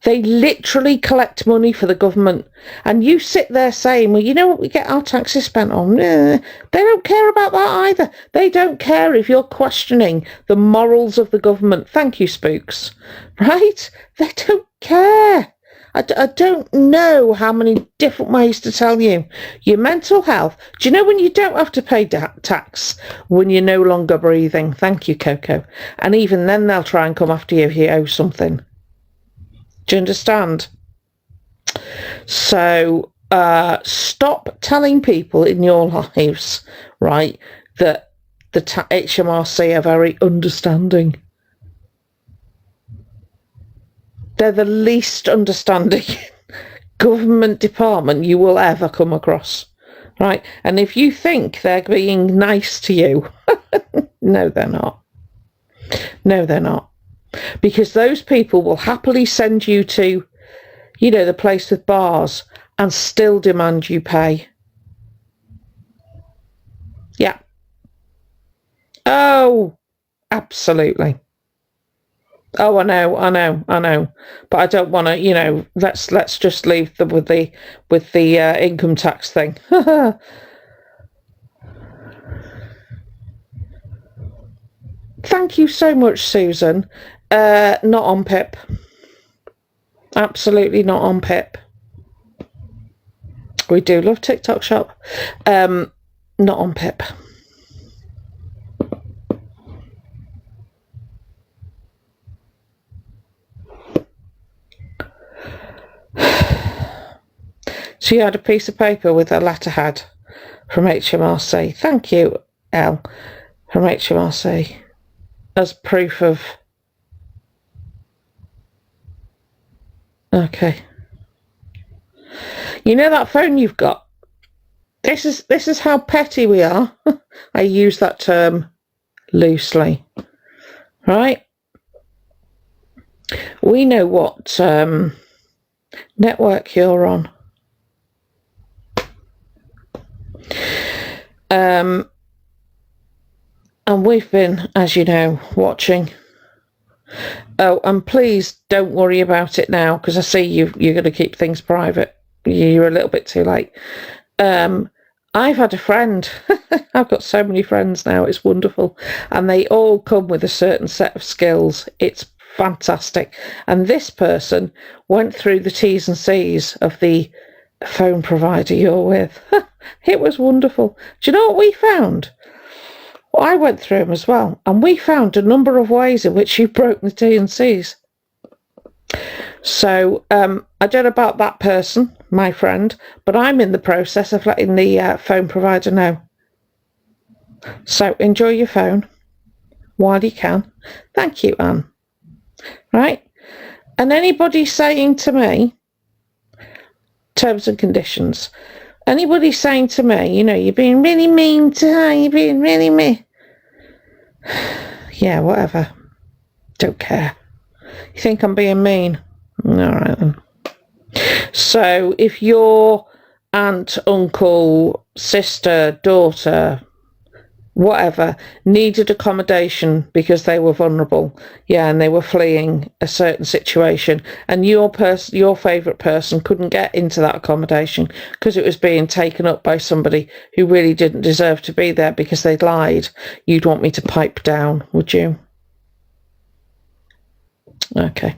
They literally collect money for the government. And you sit there saying, well, you know what we get our taxes spent on? They don't care about that either. They don't care if you're questioning the morals of the government. Thank you, Spooks. Right? They don't care. I don't know how many different ways to tell you. Your mental health. Do you know when you don't have to pay tax when you're no longer breathing? Thank you, Coco. And even then they'll try and come after you if you owe something. Do you understand? So stop telling people in your lives, right, that the HMRC are very understanding. They're the least understanding government department you will ever come across, right? And if you think they're being nice to you, no, they're not. No, they're not. Because those people will happily send you to, you know, the place with bars and still demand you pay. Yeah. Oh, absolutely. Oh, I know. But I don't want to, you know, let's just leave with the income tax thing. Thank you so much, Susan. Not on Pip. Absolutely not on Pip. We do love TikTok Shop. Not on Pip. So you had a piece of paper with a letterhead from HMRC. Thank you, Elle, from HMRC, as proof of... Okay. You know that phone you've got? This is how petty we are. I use that term loosely. Right? We know what network you're on. And we've been, as you know, watching. Oh, and please don't worry about it now, because I see you're going to keep things private. You're a little bit too late. I've had a friend. I've got so many friends now. It's wonderful. And they all come with a certain set of skills. It's fantastic. And this person went through the T's and C's of the phone provider you're with. It was wonderful. Do you know what we found? Well, I went through them as well. And we found a number of ways in which you broke the T's and C's. So I don't know about that person, my friend, but I'm in the process of letting the phone provider know. So enjoy your phone while you can. Thank you, Anne. Right? And anybody saying to me, terms and conditions, anybody saying to me, you're being really mean to her, you're being really mean. Yeah, whatever. Don't care. You think I'm being mean? All right then. So if your aunt, uncle, sister, daughter, whatever, needed accommodation because they were vulnerable, and they were fleeing a certain situation, and your favourite person couldn't get into that accommodation because it was being taken up by somebody who really didn't deserve to be there because they'd lied, you'd want me to pipe down, would you? Okay.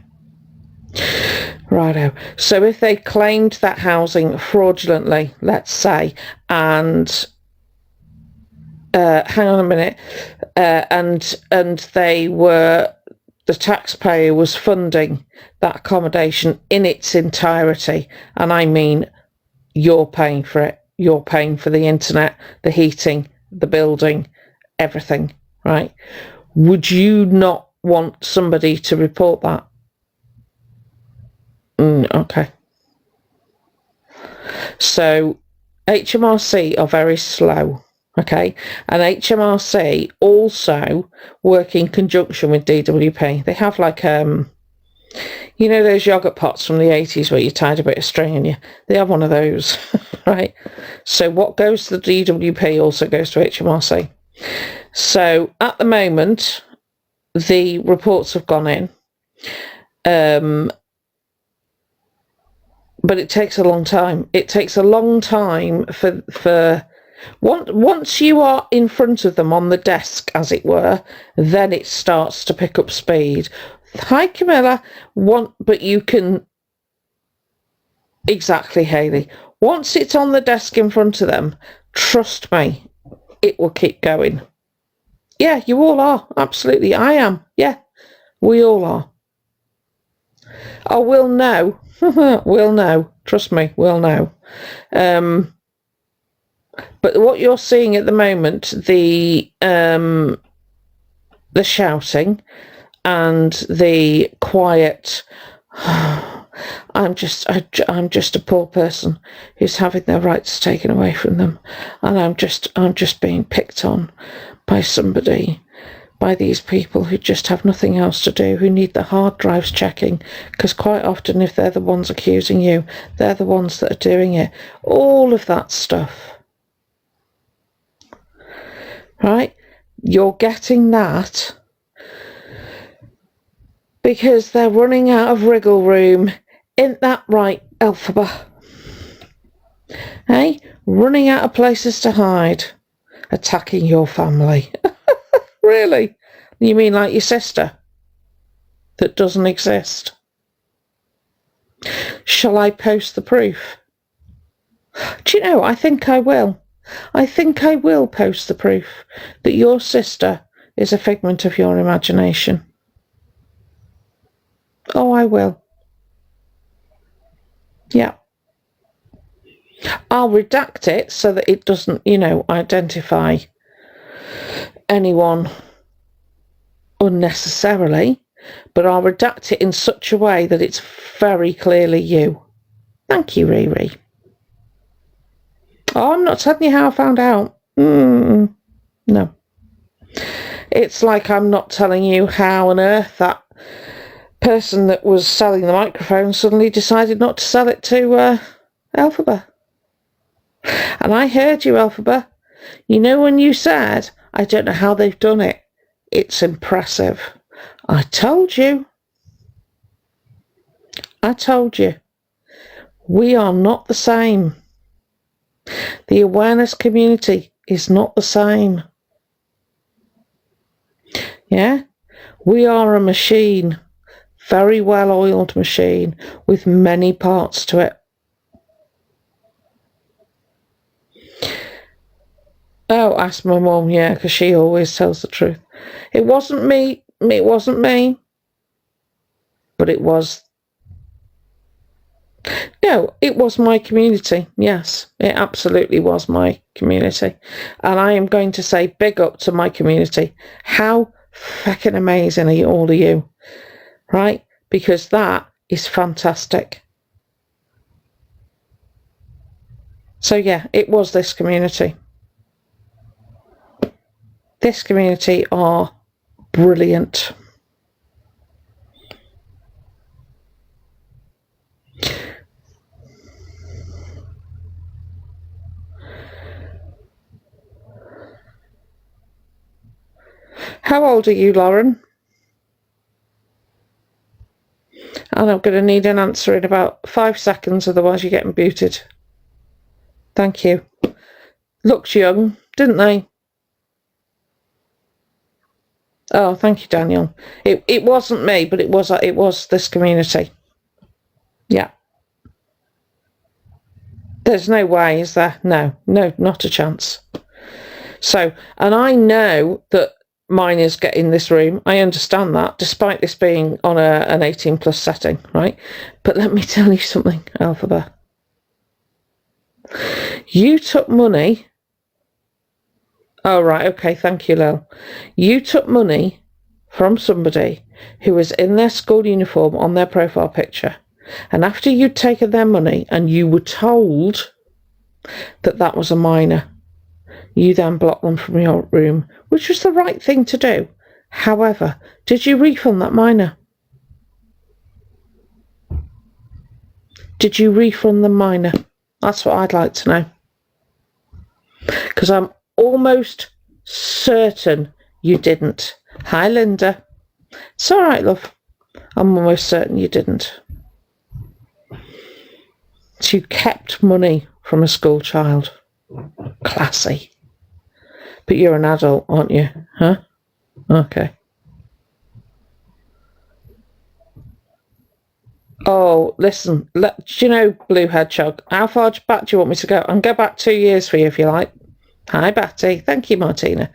Righto. So if they claimed that housing fraudulently, let's say, and hang on a minute, and the taxpayer was funding that accommodation in its entirety, and I mean you're paying for it, you're paying for the internet, the heating, the building, everything, right? Would you not want somebody to report that? Okay. So HMRC are very slow, okay? And HMRC also work in conjunction with DWP. They have like, those yogurt pots from the 80s where you tied a bit of string in you? They have one of those, right? So what goes to the DWP also goes to HMRC. So at the moment, the reports have gone in. But it takes a long time. It takes a long time for once you are in front of them on the desk, as it were, then it starts to pick up speed. Hi, Camilla. But you can... Exactly, Hayley. Once it's on the desk in front of them, trust me, it will keep going. Yeah, you all are. Absolutely. I am. Yeah, we all are. Oh, we'll know. We'll know. Trust me, we'll know. But what you're seeing at the moment, the shouting and the quiet, I'm just a poor person who's having their rights taken away from them, and I'm just being picked on by somebody, by these people who just have nothing else to do, who need the hard drives checking, because quite often if they're the ones accusing you, they're the ones that are doing it. All of that stuff. Right? You're getting that because they're running out of wriggle room. Isn't that right, Elphaba? Hey? Running out of places to hide. Attacking your family. Really? You mean like your sister? That doesn't exist? Shall I post the proof? Do you know, I think I will. I think I will post the proof that your sister is a figment of your imagination. Oh, I will. Yeah. I'll redact it so that it doesn't, identify anyone unnecessarily, but I'll redact it in such a way that it's very clearly you. Thank you, Riri. Oh, I'm not telling you how I found out. No. It's like I'm not telling you how on earth that person that was selling the microphone suddenly decided not to sell it to Elphaba. And I heard you, Elphaba. You know when you said, I don't know how they've done it. It's impressive. I told you. I told you. We are not the same. The awareness community is not the same. Yeah? We are a machine. Very well-oiled machine with many parts to it. Oh, ask my mum, yeah, because she always tells the truth. It wasn't me. It wasn't me. But it was. No, it was my community. Yes, it absolutely was my community. And I am going to say big up to my community. How fucking amazing are all of you? Right? Because that is fantastic. So yeah, it was this community. This community are brilliant. How old are you, Lauren? And I'm going to need an answer in about 5 seconds, otherwise you're getting booted. Thank you. Looked young, didn't they? Oh, thank you, Daniel. It wasn't me, but it was this community. Yeah. There's no way, is there? No, not a chance. So, and I know that minors get in this room. I understand that, despite this being on an 18 plus setting, right? But let me tell you something, Alphabet. You took money. Oh, right. Okay. Thank you, Lil. You took money from somebody who was in their school uniform on their profile picture. And after you'd taken their money and you were told that that was a minor, you then blocked them from your room, which was the right thing to do. However, did you refund that minor? Did you refund the minor? That's what I'd like to know. Because I'm almost certain you didn't. Hi, Linda. It's all right, love. I'm almost certain you didn't. So you kept money from a school child. Classy. But you're an adult, aren't you? Huh? Okay. Oh, listen. Do you know, Blue Hedgehog, how far back do you want me to go? I can go back 2 years for you if you like. Hi, Batty. Thank you, Martina.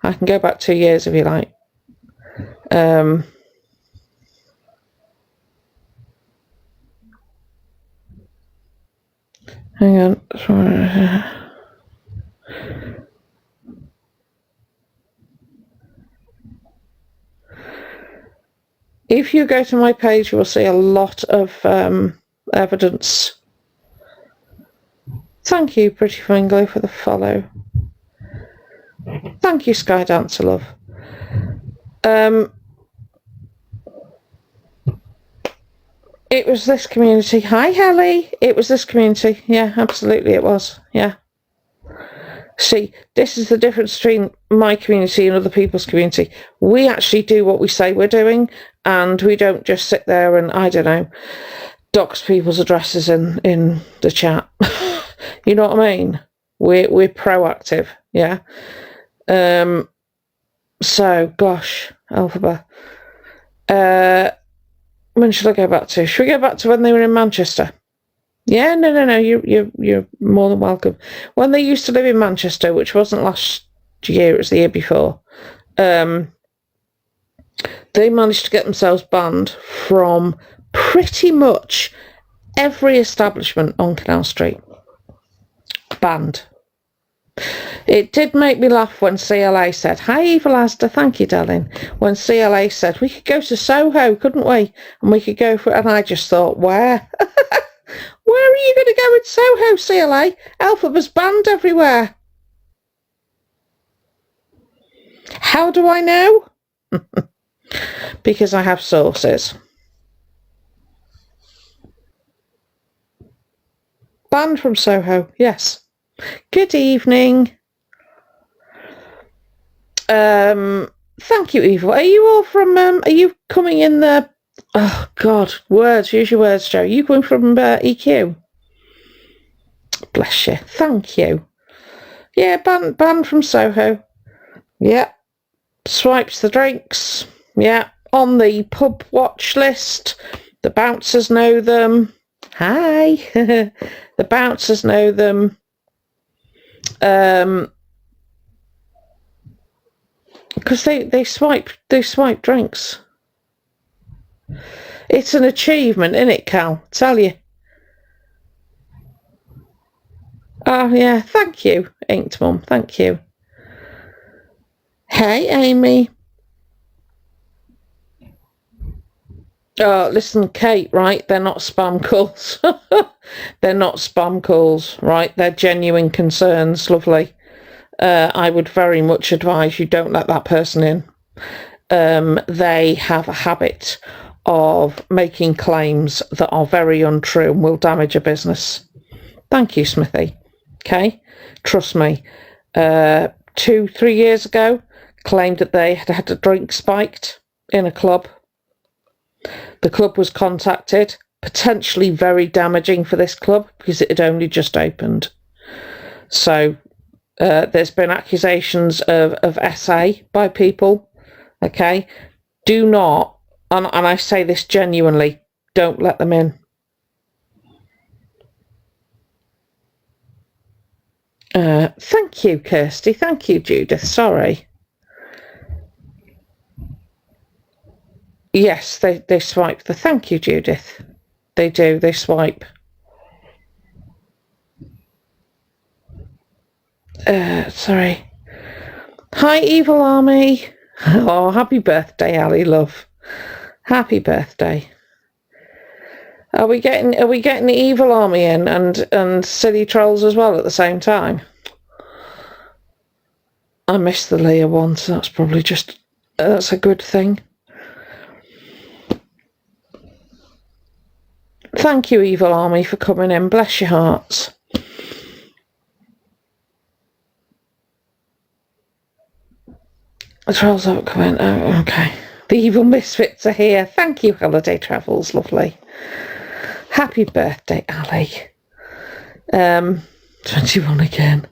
I can go back 2 years if you like. Hang on. If you go to my page, you will see a lot of evidence. Thank you, Pretty Finglo, for the follow. Thank you, Sky Dancer, love. It was this community. Hi, Helly. It was this community. Yeah, absolutely it was. Yeah. See, this is the difference between my community and other people's community. We actually do what we say we're doing, and we don't just sit there and, I don't know, dox people's addresses in the chat. You know what I mean? We're proactive, yeah. So, gosh, Alphabet. When should I go back to? Should we go back to when they were in Manchester? Yeah, no. You're more than welcome. When they used to live in Manchester, which wasn't last year, it was the year before. They managed to get themselves banned from pretty much every establishment on Canal Street. Banned. It did make me laugh when CLA said, hi, Evil Asda, thank you, darling. When CLA said, we could go to Soho, couldn't we? And we could go for it. And I just thought, where? Where are you going to go in Soho, CLA? Alphabet's banned everywhere. How do I know? Because I have sources. Banned from Soho, yes. Good evening. Thank you, Eva. Are you all from, are you coming in the, oh God, words, use your words, Joe. Are you coming from EQ? Bless you. Thank you. Yeah, ban from Soho. Yeah. Swipes the drinks. Yeah. On the pub watch list. The bouncers know them. Hi. The bouncers know them. Because they swipe drinks. It's an achievement, isn't it, Cal? Tell you. Oh yeah, thank you, Inked Mum. Thank you. Hey, Amy. Oh, listen, Kate, right? They're not spam calls. They're not spam calls, right? They're genuine concerns, lovely. I would very much advise you don't let that person in. They have a habit of making claims that are very untrue and will damage a business. Thank you, Smithy. Okay? Trust me. 2-3 years ago, claimed that they had had a drink spiked in a club. The club was contacted, potentially very damaging for this club because it had only just opened. So there's been accusations of SA by people. Okay? Do not, and I say this genuinely, don't let them in. Thank you, Kirsty. Thank you, Judith. Sorry. Yes, they swipe the thank you, Judith. They do, they swipe. Sorry. Hi, Evil Army. Oh, happy birthday, Ali, love. Happy birthday. Are we getting the Evil Army in and Silly Trolls as well at the same time? I missed the Leah one, so that's probably just that's a good thing. Thank you, Evil Army, for coming in. Bless your hearts. The trolls haven't come in. Oh, okay. The evil misfits are here. Thank you, Holiday Travels. Lovely. Happy birthday, Ali. 21 again.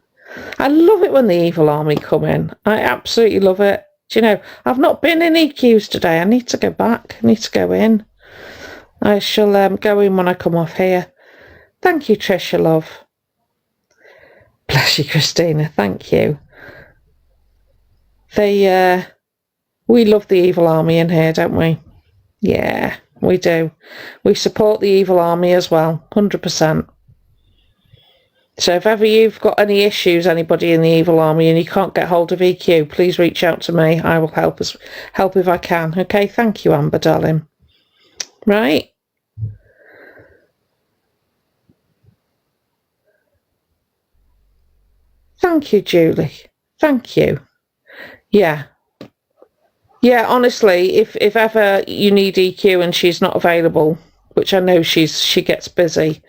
I love it when the Evil Army come in. I absolutely love it. Do you know, I've not been in EQs today. I need to go back. I need to go in. I shall go in when I come off here. Thank you, Trisha, love. Bless you, Christina. Thank you. We love the Evil Army in here, don't we? Yeah, we do. We support the Evil Army as well, 100%. So if ever you've got any issues, anybody in the Evil Army, and you can't get hold of EQ, please reach out to me. I will help if I can. Okay, thank you, Amber, darling. Right. Thank you, Julie. Thank you. Yeah. Yeah, honestly, if ever you need EQ and she's not available, which I know she gets busy,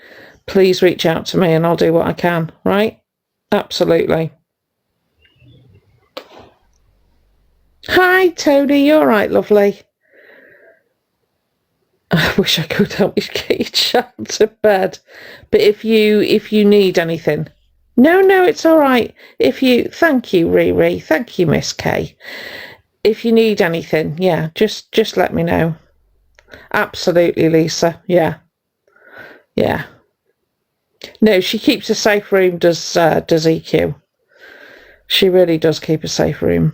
please reach out to me and I'll do what I can, right? Absolutely. Hi, Tony. You all right, lovely? I wish I could help you get your child to bed. But if you need anything, no, it's all right. Thank you, Riri. Thank you, Miss K. If you need anything, yeah, just let me know. Absolutely, Lisa. Yeah. No, she keeps a safe room. Does EQ? She really does keep a safe room.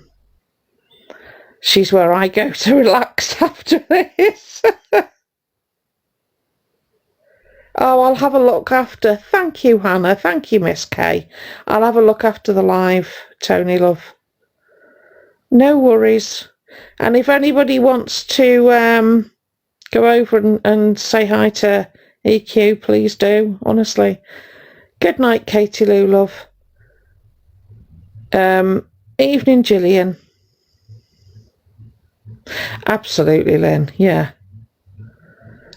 She's where I go to relax after this. Oh, I'll have a look after. Thank you, Hannah. Thank you, Miss K. I'll have a look after the live, Tony, love. No worries. And if anybody wants to go over and say hi to EQ, please do, honestly. Good night, Katie Lou, love. Evening, Gillian. Absolutely, Lynn, yeah.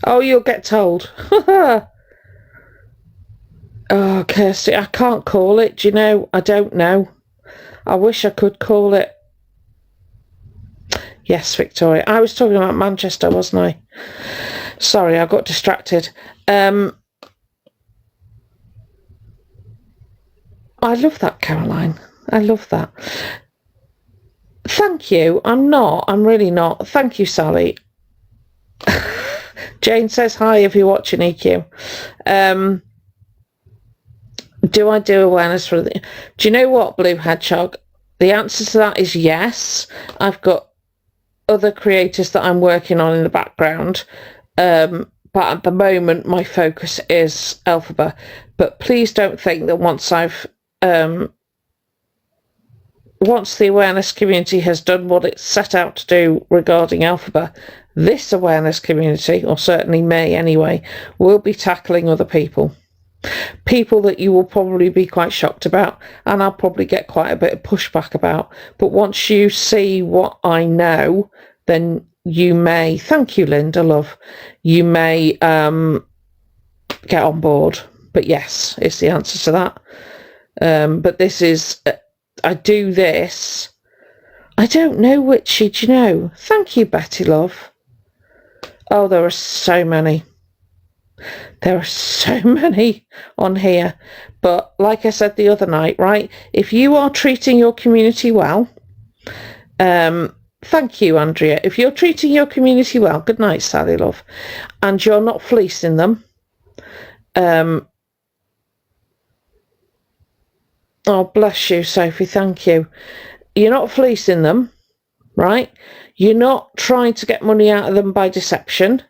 Oh, you'll get told. Oh, Kirsty, I can't call it. Do you know? I don't know. I wish I could call it. Yes, Victoria. I was talking about Manchester, wasn't I? Sorry, I got distracted. I love that, Caroline. I love that. Thank you. I'm really not. Thank you, Sally. Jane says hi if you're watching, EQ. Do I do awareness for the... Do you know what, Blue Hedgehog? The answer to that is yes. I've got other creators that I'm working on in the background. But at the moment, my focus is Elphaba. But please don't think that once the awareness community has done what it's set out to do regarding Elphaba, this awareness community, or certainly me anyway, will be tackling other people. People that you will probably be quite shocked about, and I'll probably get quite a bit of pushback about. But once you see what I know, then you may, thank you, Linda, love, you may get on board. But yes, it's the answer to that. But this is, I do this. I don't know Witchy, do you know? Thank you, Betty, love. Oh, there are so many. There are so many on here. But like I said the other night, right, if you are treating your community well, thank you, Andrea. If you're treating your community well, good night, Sally, love, and you're not fleecing them, oh, bless you, Sophie, thank you. You're not fleecing them, right? You're not trying to get money out of them by deception.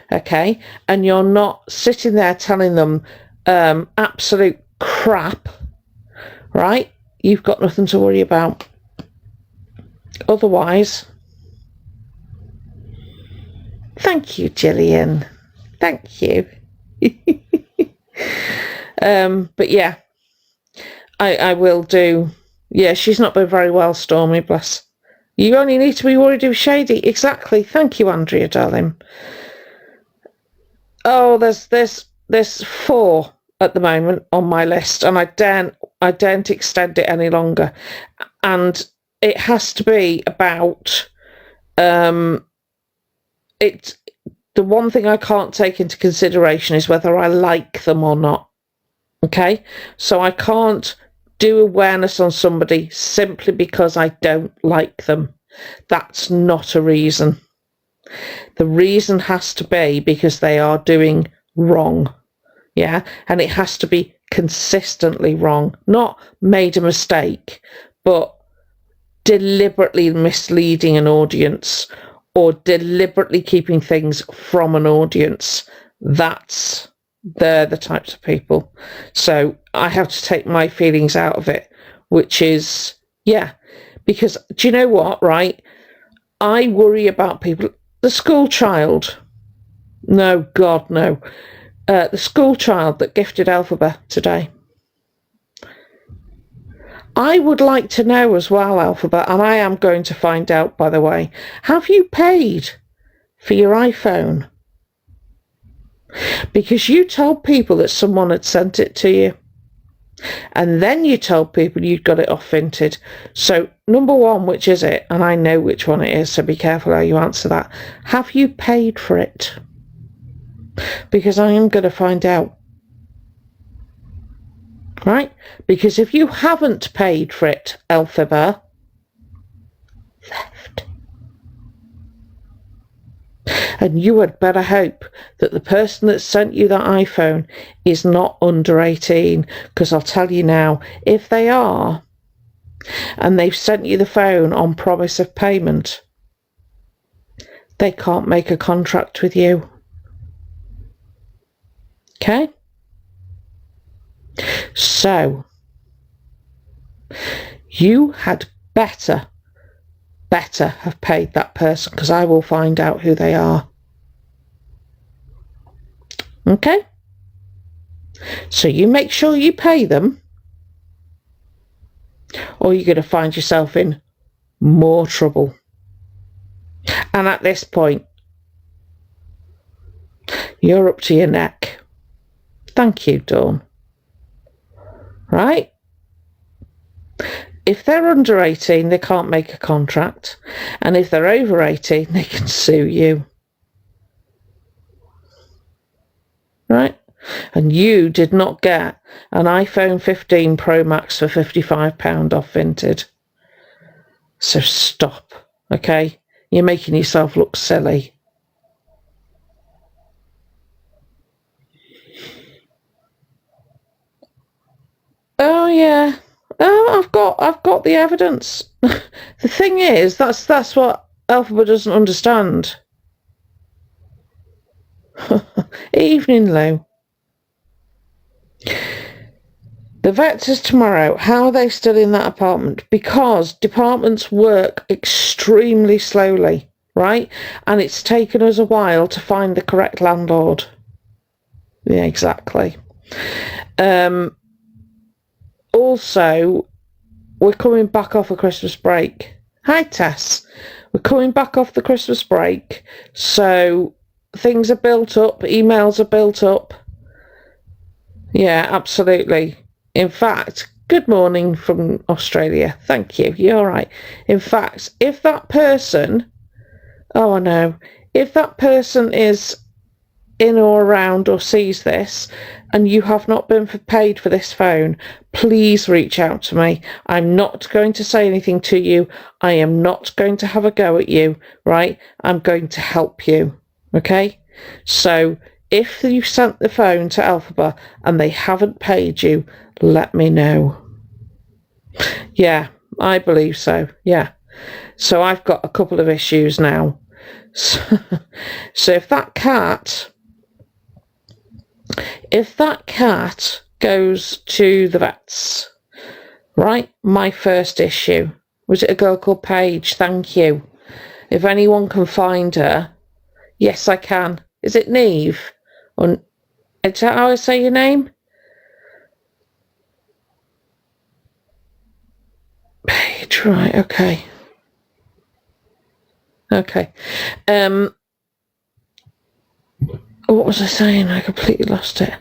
Okay, and you're not sitting there telling them absolute crap, right? You've got nothing to worry about. Otherwise, thank you, Gillian. Thank you. But yeah, I will do. Yeah, she's not been very well, Stormy, bless. You only need to be worried if Shady. Exactly. Thank you, Andrea, darling. Oh, there's 4 at the moment on my list, and I daren't extend it any longer. And it has to be about the one thing I can't take into consideration is whether I like them or not. Okay, so I can't do awareness on somebody simply because I don't like them. That's not a reason. The reason has to be because they are doing wrong. Yeah, and it has to be consistently wrong, not made a mistake, but deliberately misleading an audience or deliberately keeping things from an audience. They're the types of people. So I have to take my feelings out of it, which is, yeah, because do you know what, right? I worry about people. The school child. No, God, no. The school child that gifted Elphaba today. I would like to know as well, Elphaba, and I am going to find out, by the way, have you paid for your iPhone? Because you told people that someone had sent it to you. And then you told people you'd got it off Vinted. So, number one, which is it? And I know which one it is, so be careful how you answer that. Have you paid for it? Because I am going to find out. Right? Because if you haven't paid for it, Elphaba, theft. And you had better hope that the person that sent you that iPhone is not under 18. Because I'll tell you now, if they are, and they've sent you the phone on promise of payment, they can't make a contract with you. Okay? So, you had better have paid that person, because I will find out who they are. Okay? So you make sure you pay them, or you're going to find yourself in more trouble. And at this point, you're up to your neck. Thank you, Dawn. Right? if they're under 18, they can't make a contract. And if they're over 18, they can sue you. Right? And you did not get an iPhone 15 Pro Max for £55 off Vinted. So stop, okay? You're making yourself look silly. Oh yeah. Oh, I've got the evidence. The thing is, that's what Alphabet doesn't understand. Evening, Lou. The vets is tomorrow. How are they still in that apartment? Because departments work extremely slowly, right? And it's taken us a while to find the correct landlord. Yeah, exactly. Also, we're coming back off a Christmas break. Hi, Tess. We're coming back off the Christmas break, so things are built up, emails are built up. Yeah, absolutely. In fact, good morning from Australia. Thank you. You're all right. In fact, if that person, oh, I know, if that person is in or around or sees this and you have not been paid for this phone, please reach out to me. I'm not going to say anything to you. I am not going to have a go at you, right? I'm going to help you, okay? So if you sent the phone to Alphabet and they haven't paid you, let me know. Yeah, I believe so. Yeah. So I've got a couple of issues now. So if that cat goes to the vets, right? My first issue. Was it a girl called Paige? Thank you. If anyone can find her, yes, I can. Is it Neve? Is that how I say your name? Paige, right, okay. Okay. What was I saying? I completely lost it.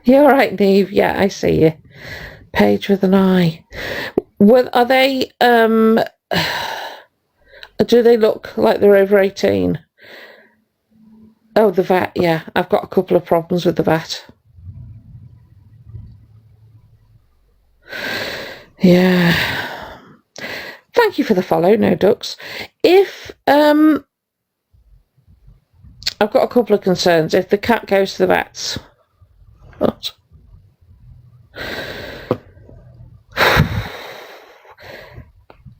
You're right, Neve. Yeah, I see you. Paige with an I. Well, are they, do they look like they're over 18? Oh, the vet, yeah. I've got a couple of problems with the vet. Yeah. Thank you for the follow, No Ducks. If, I've got a couple of concerns. If the cat goes to the vets... What?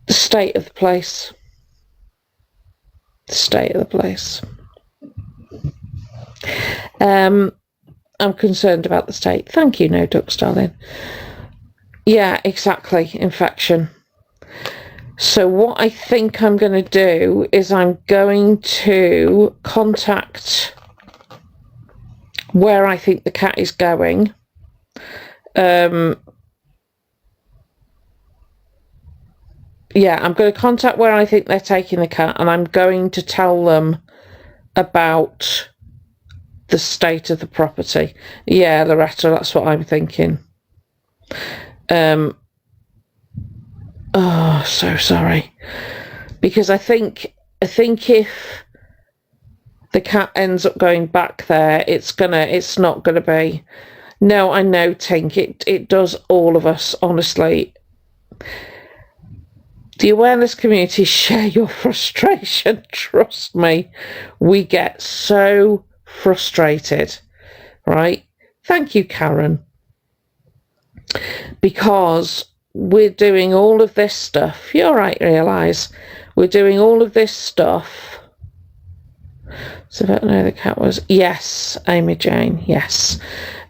The state of the place. The state of the place. I'm concerned about the state. Thank you, No Ducks, darling. Yeah, exactly. Infection. So what I think I'm going to do is I'm going to contact where I think the cat is going. Yeah, I'm going to contact where I think they're taking the cat, and I'm going to tell them about the state of the property. Yeah, Loretta, that's what I'm thinking. Oh, so sorry. Because I think if the cat ends up going back there, it's not gonna be. No, I know, Tink. It does all of us, honestly. The awareness community share your frustration. Trust me, we get so frustrated, right? Thank you, Karen. Because we're doing all of this stuff. You're right, realise. We're doing all of this stuff. So I don't know, the cat was... Yes, Amy Jane, yes.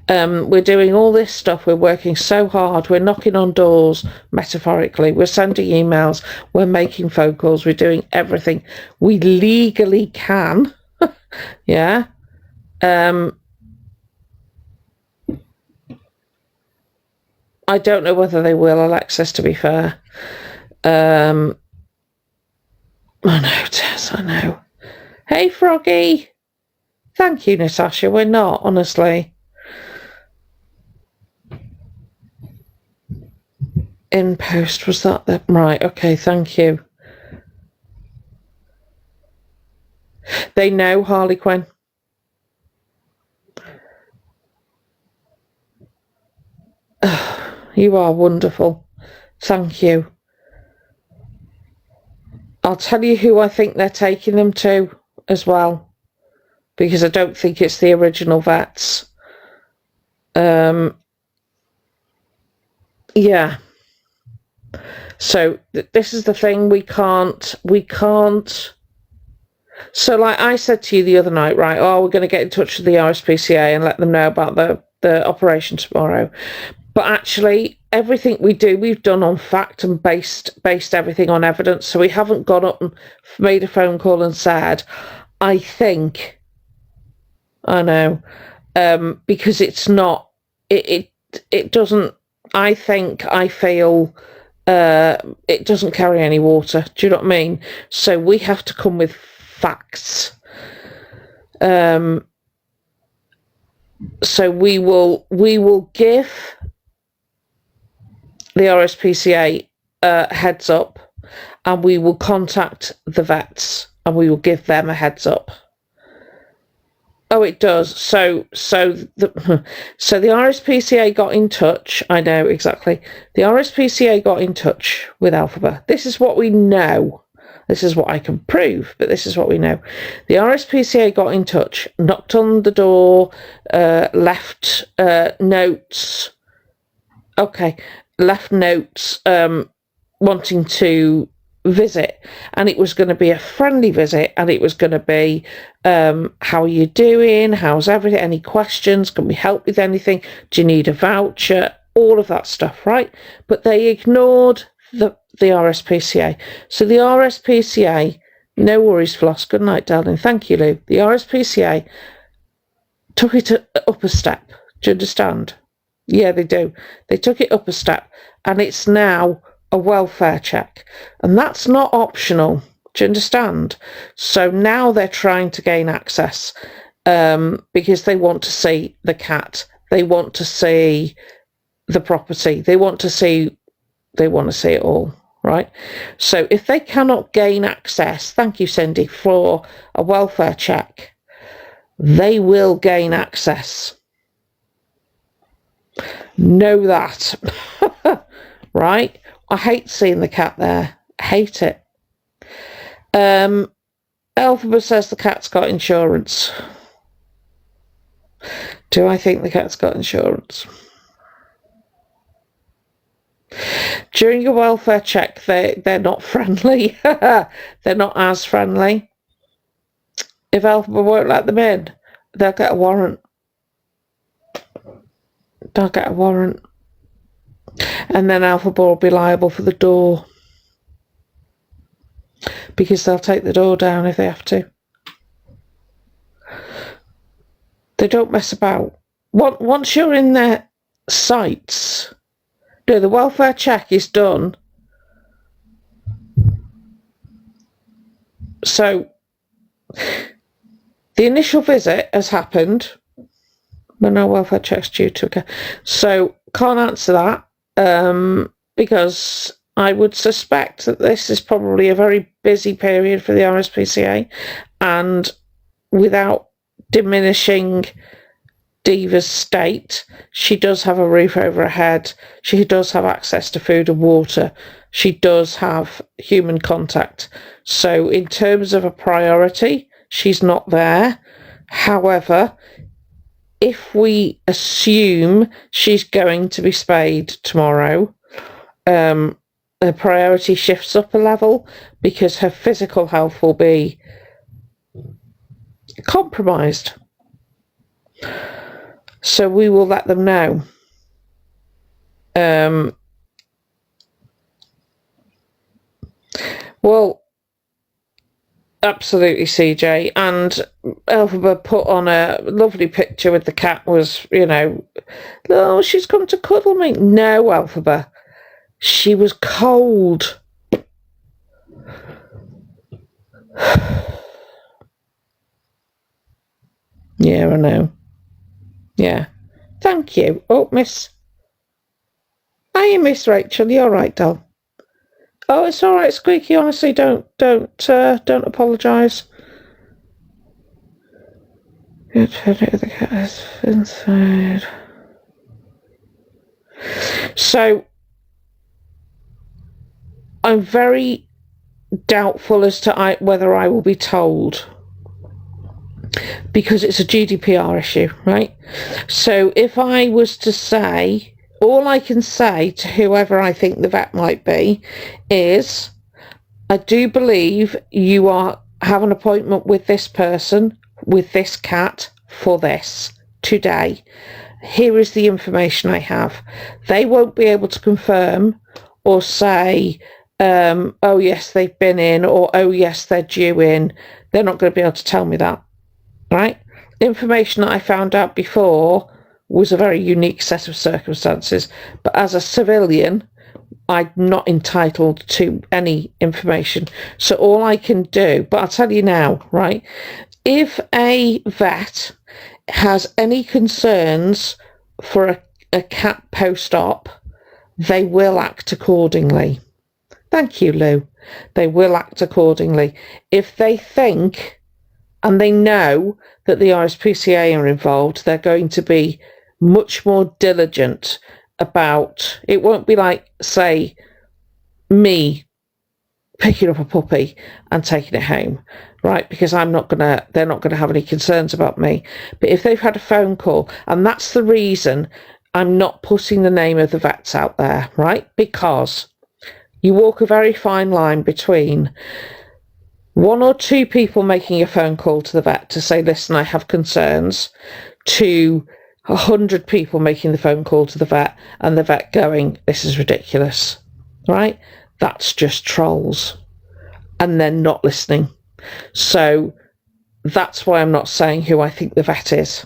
We're doing all this stuff. We're working so hard. We're knocking on doors, metaphorically. We're sending emails. We're making phone calls. We're doing everything we legally can. Yeah. I don't know whether they will, Alexis, to be fair. I know, Tess, I know. Hey, Froggy. Thank you, Natasha. We're not, honestly. In post, was that the right? Okay, thank you. They know, Harley Quinn. You are wonderful. Thank you. I'll tell you who I think they're taking them to as well, because I don't think it's the original vets. Yeah. So this is the thing, we can't. So like I said to you the other night, right, we're going to get in touch with the RSPCA and let them know about the operation tomorrow. But actually, everything we do, we've done on fact and based everything on evidence. So we haven't gone up and made a phone call and said, I think, I know, because it's not, it doesn't, I think, I feel, it doesn't carry any water. Do you know what I mean? So we have to come with facts. So we will give the RSPCA heads up, and we will contact the vets and we will give them a heads up. Oh, it does. So the RSPCA got in touch. I know exactly. The RSPCA got in touch with Alphaba. This is what we know. This is what I can prove, but this is what we know. The RSPCA got in touch, knocked on the door, left notes. Okay, left notes wanting to visit, and it was going to be a friendly visit, and it was going to be how are you doing, how's everything, any questions, can we help with anything, do you need a voucher, all of that stuff, right? But they ignored the RSPCA. So the RSPCA, no worries, Floss, good night, darling, thank you, Lou. The RSPCA took it up a step. Do you understand? Yeah, they do. They took it up a step, and it's now a welfare check, and that's not optional. Do you understand? So now they're trying to gain access because they want to see the cat, they want to see the property, they want to see it all, right? So if they cannot gain access, thank you, Cindy, for a welfare check, they will gain access. Know that. Right? I hate seeing the cat there. I hate it. Alphaba says the cat's got insurance. Do I think the cat's got insurance? During a welfare check, they're not friendly. They're not as friendly. If Alphaba won't let them in, they'll get a warrant. They'll get a warrant. And then Alphaba will be liable for the door, because they'll take the door down if they have to. They don't mess about. Once you're in their sights, no, the welfare check is done. So the initial visit has happened, but no welfare check's due to occur. So can't answer that because I would suspect that this is probably a very busy period for the RSPCA, and without diminishing Diva's state, she does have a roof over her head, she does have access to food and water, she does have human contact. So in terms of a priority, she's not there. However, if we assume she's going to be spayed tomorrow, the priority shifts up a level because her physical health will be compromised. So we will let them know. Well, absolutely, CJ. And Alphaba put on a lovely picture with the cat, was, oh, she's come to cuddle me. No, Alphaba. She was cold. Yeah, I know. Yeah. Thank you. Oh, miss. Hiya, Miss Rachel. You're right, doll. Oh, it's all right, Squeaky. Honestly, don't apologise. The cat has inside. So I'm very doubtful as to whether I will be told, because it's a GDPR issue, right? So if I was to say, all I can say to whoever I think the vet might be is, I do believe you have an appointment with this person, with this cat, for this today. Here is the information I have. They won't be able to confirm or say, oh yes, they've been in, or oh yes, they're due in. They're not going to be able to tell me that, right? The information that I found out before was a very unique set of circumstances, but as a civilian, I'm not entitled to any information. So all I can do, but I'll tell you now, right? If a vet has any concerns for a cat post-op, they will act accordingly. Thank you, Lou. They will act accordingly. If they think and they know that the RSPCA are involved, they're going to be much more diligent about it. Won't be like, say, me picking up a puppy and taking it home, right? Because they're not gonna have any concerns about me. But if they've had a phone call, and that's the reason I'm not putting the name of the vets out there, right? Because you walk a very fine line between one or two people making a phone call to the vet to say, listen, I have concerns, to 100 people making the phone call to the vet and the vet going, this is ridiculous, right? That's just trolls, and they're not listening. So that's why I'm not saying who I think the vet is,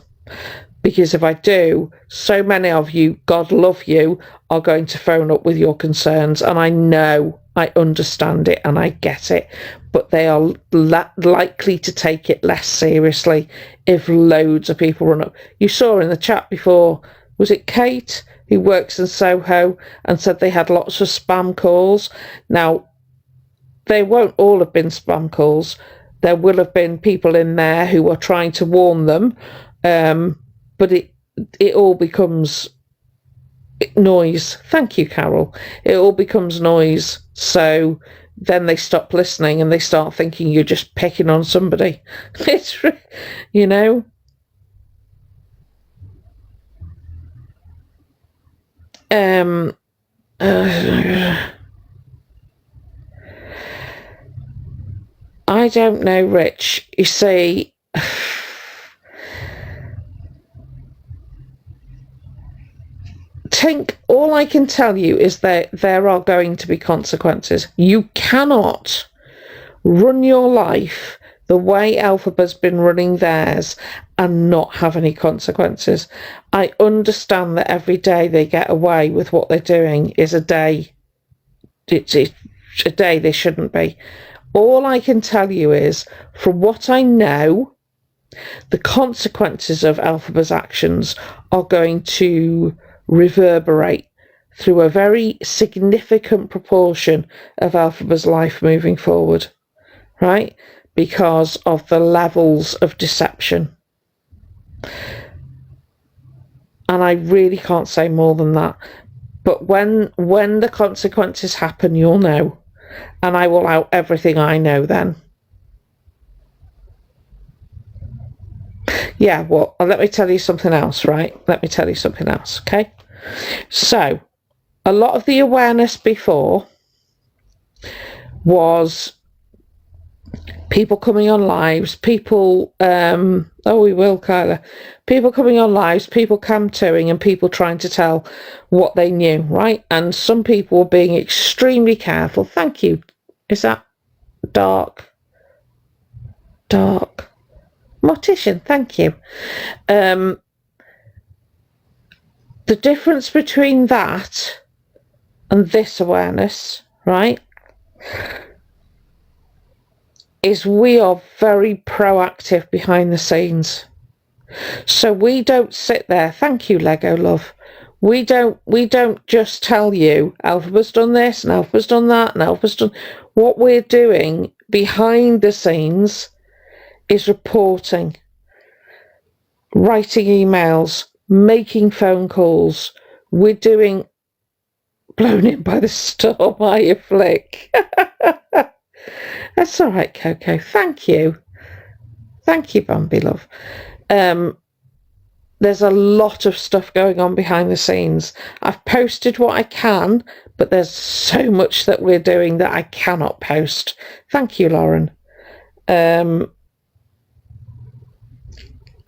because if I do, so many of you, God love you, are going to phone up with your concerns, and I know, I understand it and I get it, but they are likely to take it less seriously if loads of people run up. You saw in the chat before, was it Kate, who works in Soho, and said they had lots of spam calls? Now, they won't all have been spam calls. There will have been people in there who are trying to warn them, but it all becomes noise. Thank you, Carol. It all becomes noise. So then they stop listening and they start thinking you're just picking on somebody. It's, you know. I don't know, Rich. You see, Tink, all I can tell you is that there are going to be consequences. You cannot run your life the way Alphaba's been running theirs and not have any consequences. I understand that every day they get away with what they're doing is a day. It's a day they shouldn't be. All I can tell you is, from what I know, the consequences of Alphaba's actions are going to reverberate through a very significant proportion of Alphaba's life moving forward, right? Because of the levels of deception. And I really can't say more than that. But when the consequences happen, you'll know. And I will out everything I know then. Yeah, well, let me tell you something else, right? Let me tell you something else, okay? So, a lot of the awareness before was people coming on lives, people, oh, we will, Kyla. People coming on lives, people cam-toing, and people trying to tell what they knew, right? And some people were being extremely careful. Thank you. Is that dark? Dark. Mortician, thank you. The difference between that and this awareness, right, is we are very proactive behind the scenes. So we don't sit there, thank you, Lego love, We don't just tell you Alphaba's done this and Alphaba's done that and Alphaba's done. What we're doing behind the scenes is reporting, writing emails, making phone calls. We're doing blown in by the storm, are you, Flick? That's all right, Coco. Thank you. Thank you, Bambi love. There's a lot of stuff going on behind the scenes. I've posted what I can, but there's so much that we're doing that I cannot post. Thank you, Lauren. And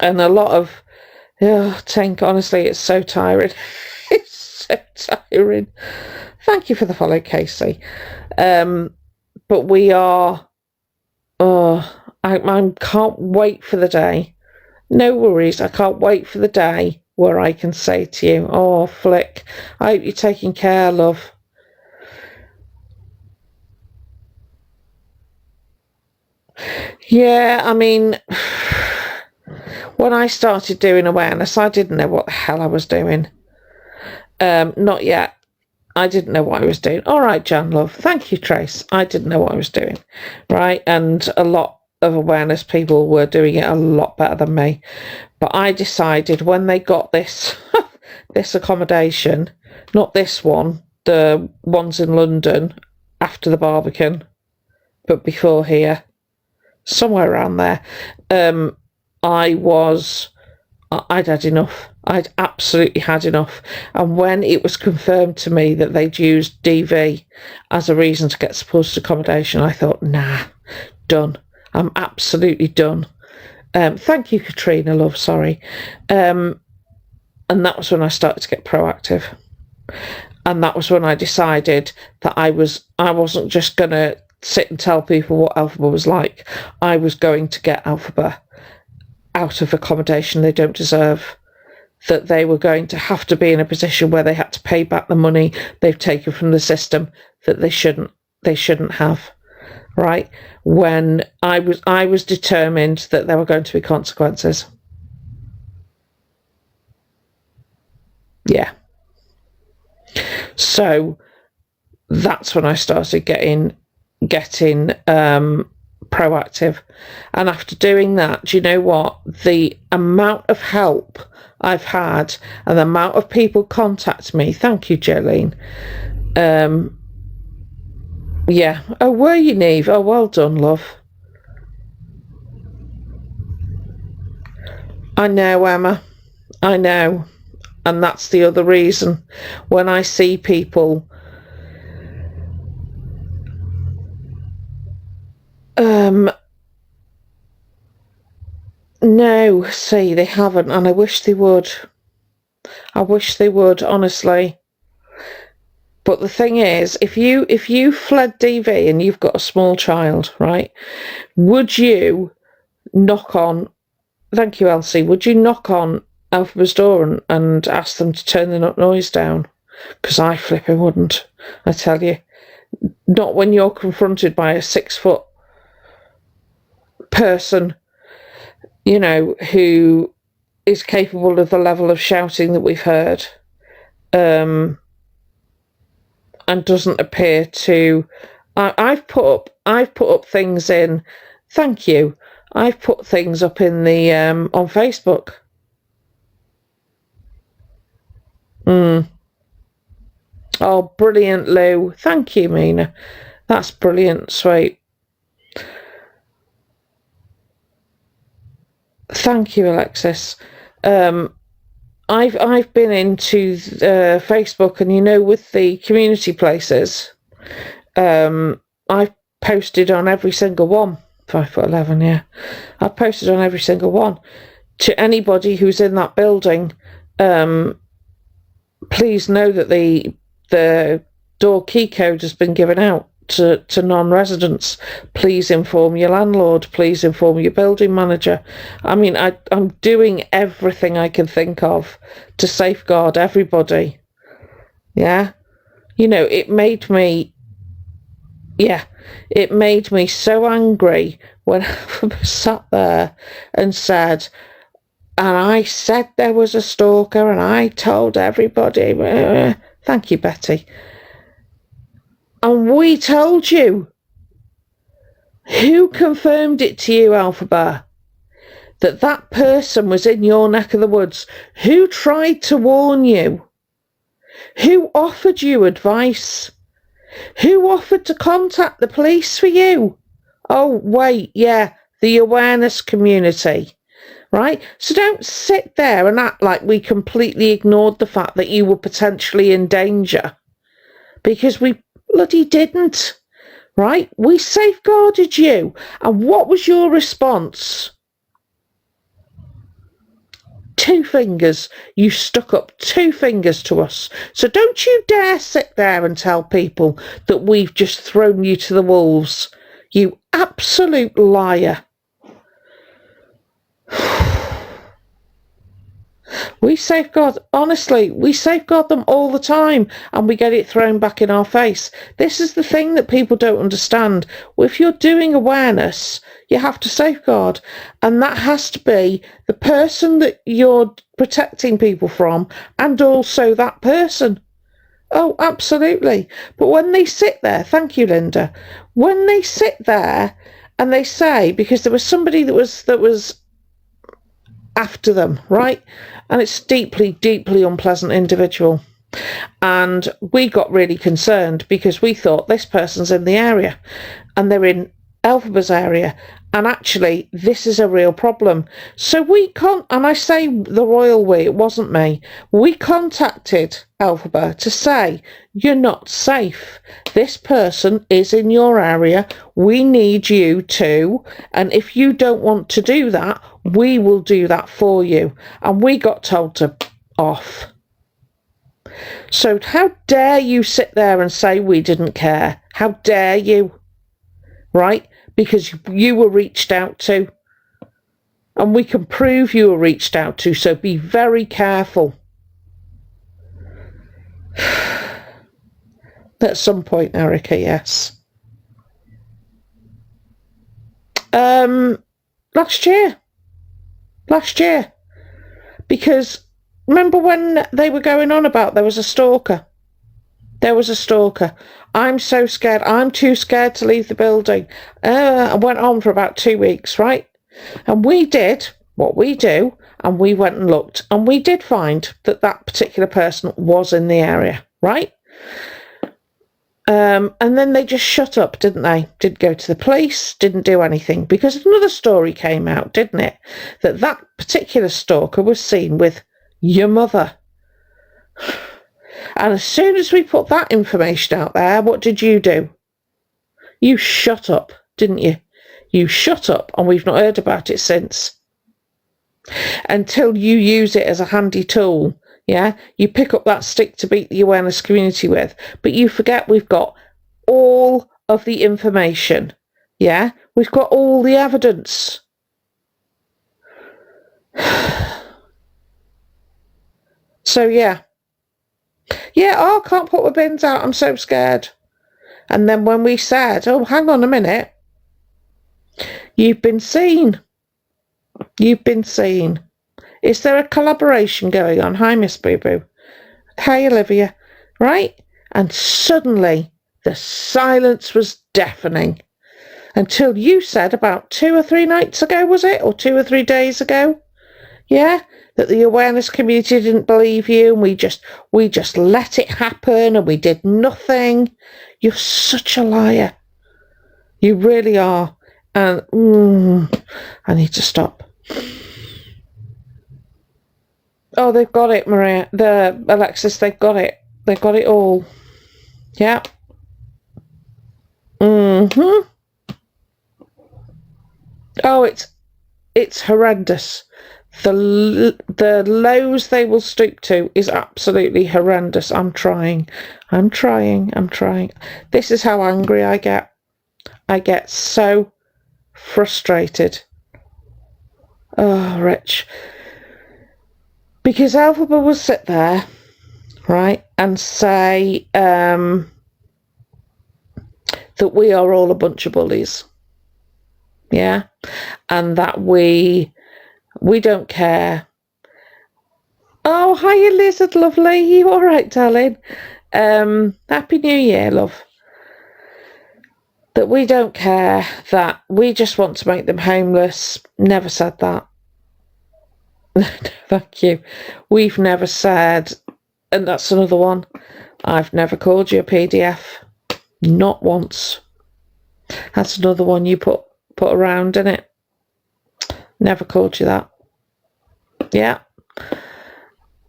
a lot of, Tank, honestly, it's so tiring. It's so tiring. Thank you for the follow, Casey. But we are, I can't wait for the day. No worries, I can't wait for the day where I can say to you, oh, Flick, I hope you're taking care, love. Yeah, I mean, when I started doing awareness, I didn't know what the hell I was doing. Not yet. I didn't know what I was doing. All right, Jan, love. Thank you, Trace. I didn't know what I was doing. Right, and a lot of awareness people were doing it a lot better than me, but I decided when they got this this accommodation, not this one, the ones in London after the Barbican, but before here, somewhere around there, I'd had enough. I'd absolutely had enough. And when it was confirmed to me that they'd used DV as a reason to get supported accommodation, I thought, nah, done. I'm absolutely done. Thank you, Katrina, love, sorry. And that was when I started to get proactive. And that was when I decided that I wasn't just going to sit and tell people what Alphaba was like. I was going to get Alphaba out of accommodation they don't deserve. That they were going to have to be in a position where they had to pay back the money they've taken from the system that they shouldn't have. Right? When I was determined that there were going to be consequences. Yeah. So that's when I started getting proactive. And after doing that, do you know what? The amount of help I've had and the amount of people contact me. Thank you, Jolene. Yeah. Oh, were you, Neve? Oh, well done, love. I know, Emma. I know. And that's the other reason. When I see people no, see, they haven't, and I wish they would. I wish they would, honestly. But the thing is, if you fled DV and you've got a small child, right, would you knock on, thank you, Elsie, would you knock on Alphaba's door and ask them to turn the noise down? Because I flipping wouldn't, I tell you. Not when you're confronted by a 6-foot person, you know, who is capable of the level of shouting that we've heard. And doesn't appear to. I've put up things in. Thank you. I've put things up in the on Facebook. Oh, brilliant, Lou. Thank you, Mina. That's brilliant, sweet. Thank you, Alexis. I've been into Facebook, and you know, with the community places, I've posted on every single one. 5'11", yeah. I've posted on every single one. To anybody who's in that building, please know that the door key code has been given out to non-residents. Please inform your landlord. Please inform your building manager. I mean, I'm doing everything I can think of to safeguard everybody. Yeah? You know, it made me so angry when I sat there and said, and I said there was a stalker, and I told everybody. Thank you, Betty. And we told you. Who confirmed it to you, Alphaba? That person was in your neck of the woods? Who tried to warn you? Who offered you advice? Who offered to contact the police for you? Oh, wait, yeah, the awareness community, right? So don't sit there and act like we completely ignored the fact that you were potentially in danger, because we bloody didn't, right? We safeguarded you. And what was your response? 2 fingers. You stuck up 2 fingers to us. So don't you dare sit there and tell people that we've just thrown you to the wolves. You absolute liar. We safeguard them all the time, and we get it thrown back in our face. This is the thing that people don't understand. If you're doing awareness, you have to safeguard, and that has to be the person that you're protecting people from, and also that person. Oh, absolutely. But when they sit there, thank you, Linda, when they sit there and they say, because there was somebody that was after them, right? And it's deeply, deeply unpleasant individual. And we got really concerned because we thought this person's in the area and they're in Elphaba's area. And actually, this is a real problem. So we and I say the royal we, it wasn't me. We contacted Elphaba to say, you're not safe. This person is in your area. We need you to. And if you don't want to do that, we will do that for you. And we got told to off. So how dare you sit there and say we didn't care? How dare you? Right? Because you were reached out to. And we can prove you were reached out to, so be very careful. At some point, Erica, yes. Last year. Because remember when they were going on about there was a stalker? There was a stalker. I'm so scared. I'm too scared to leave the building. I went on for about 2 weeks, right? And we did what we do, and we went and looked, and we did find that particular person was in the area, right? And then they just shut up, didn't they? Didn't go to the police, didn't do anything, because another story came out, didn't it? That particular stalker was seen with your mother. And as soon as we put that information out there, what did you do? You shut up, didn't you? You shut up, and we've not heard about it since. Until you use it as a handy tool, yeah? You pick up that stick to beat the awareness community with, but you forget we've got all of the information, yeah? We've got all the evidence. So, yeah. Yeah, I can't put my bins out, I'm so scared. And then when we said, oh, hang on a minute, you've been seen. You've been seen. Is there a collaboration going on? Hi, Miss Boo Boo. Hi, Olivia. Right? And suddenly the silence was deafening. Until you said about 2 or 3 nights ago, was it? Or 2 or 3 days ago? Yeah? That the awareness community didn't believe you, and we just let it happen, and we did nothing. You're such a liar. You really are. And I need to stop. Oh, they've got it, Maria. Alexis, they've got it. They've got it all. Yeah. Oh, it's horrendous. The lows they will stoop to is absolutely horrendous. I'm trying. This is how angry I get. I get so frustrated. Oh, Rich. Because Elphaba will sit there, right, and say that we are all a bunch of bullies. Yeah? And that we don't care Oh, hiya, Lizard, lovely. You all right, darling? Happy New Year, love. That we don't care, that we just want to make them homeless. Never said that. Thank you. We've never said, and that's another one, I've never called you a PDF. Not once. That's another one you put around, innit? Never called you that. Yeah.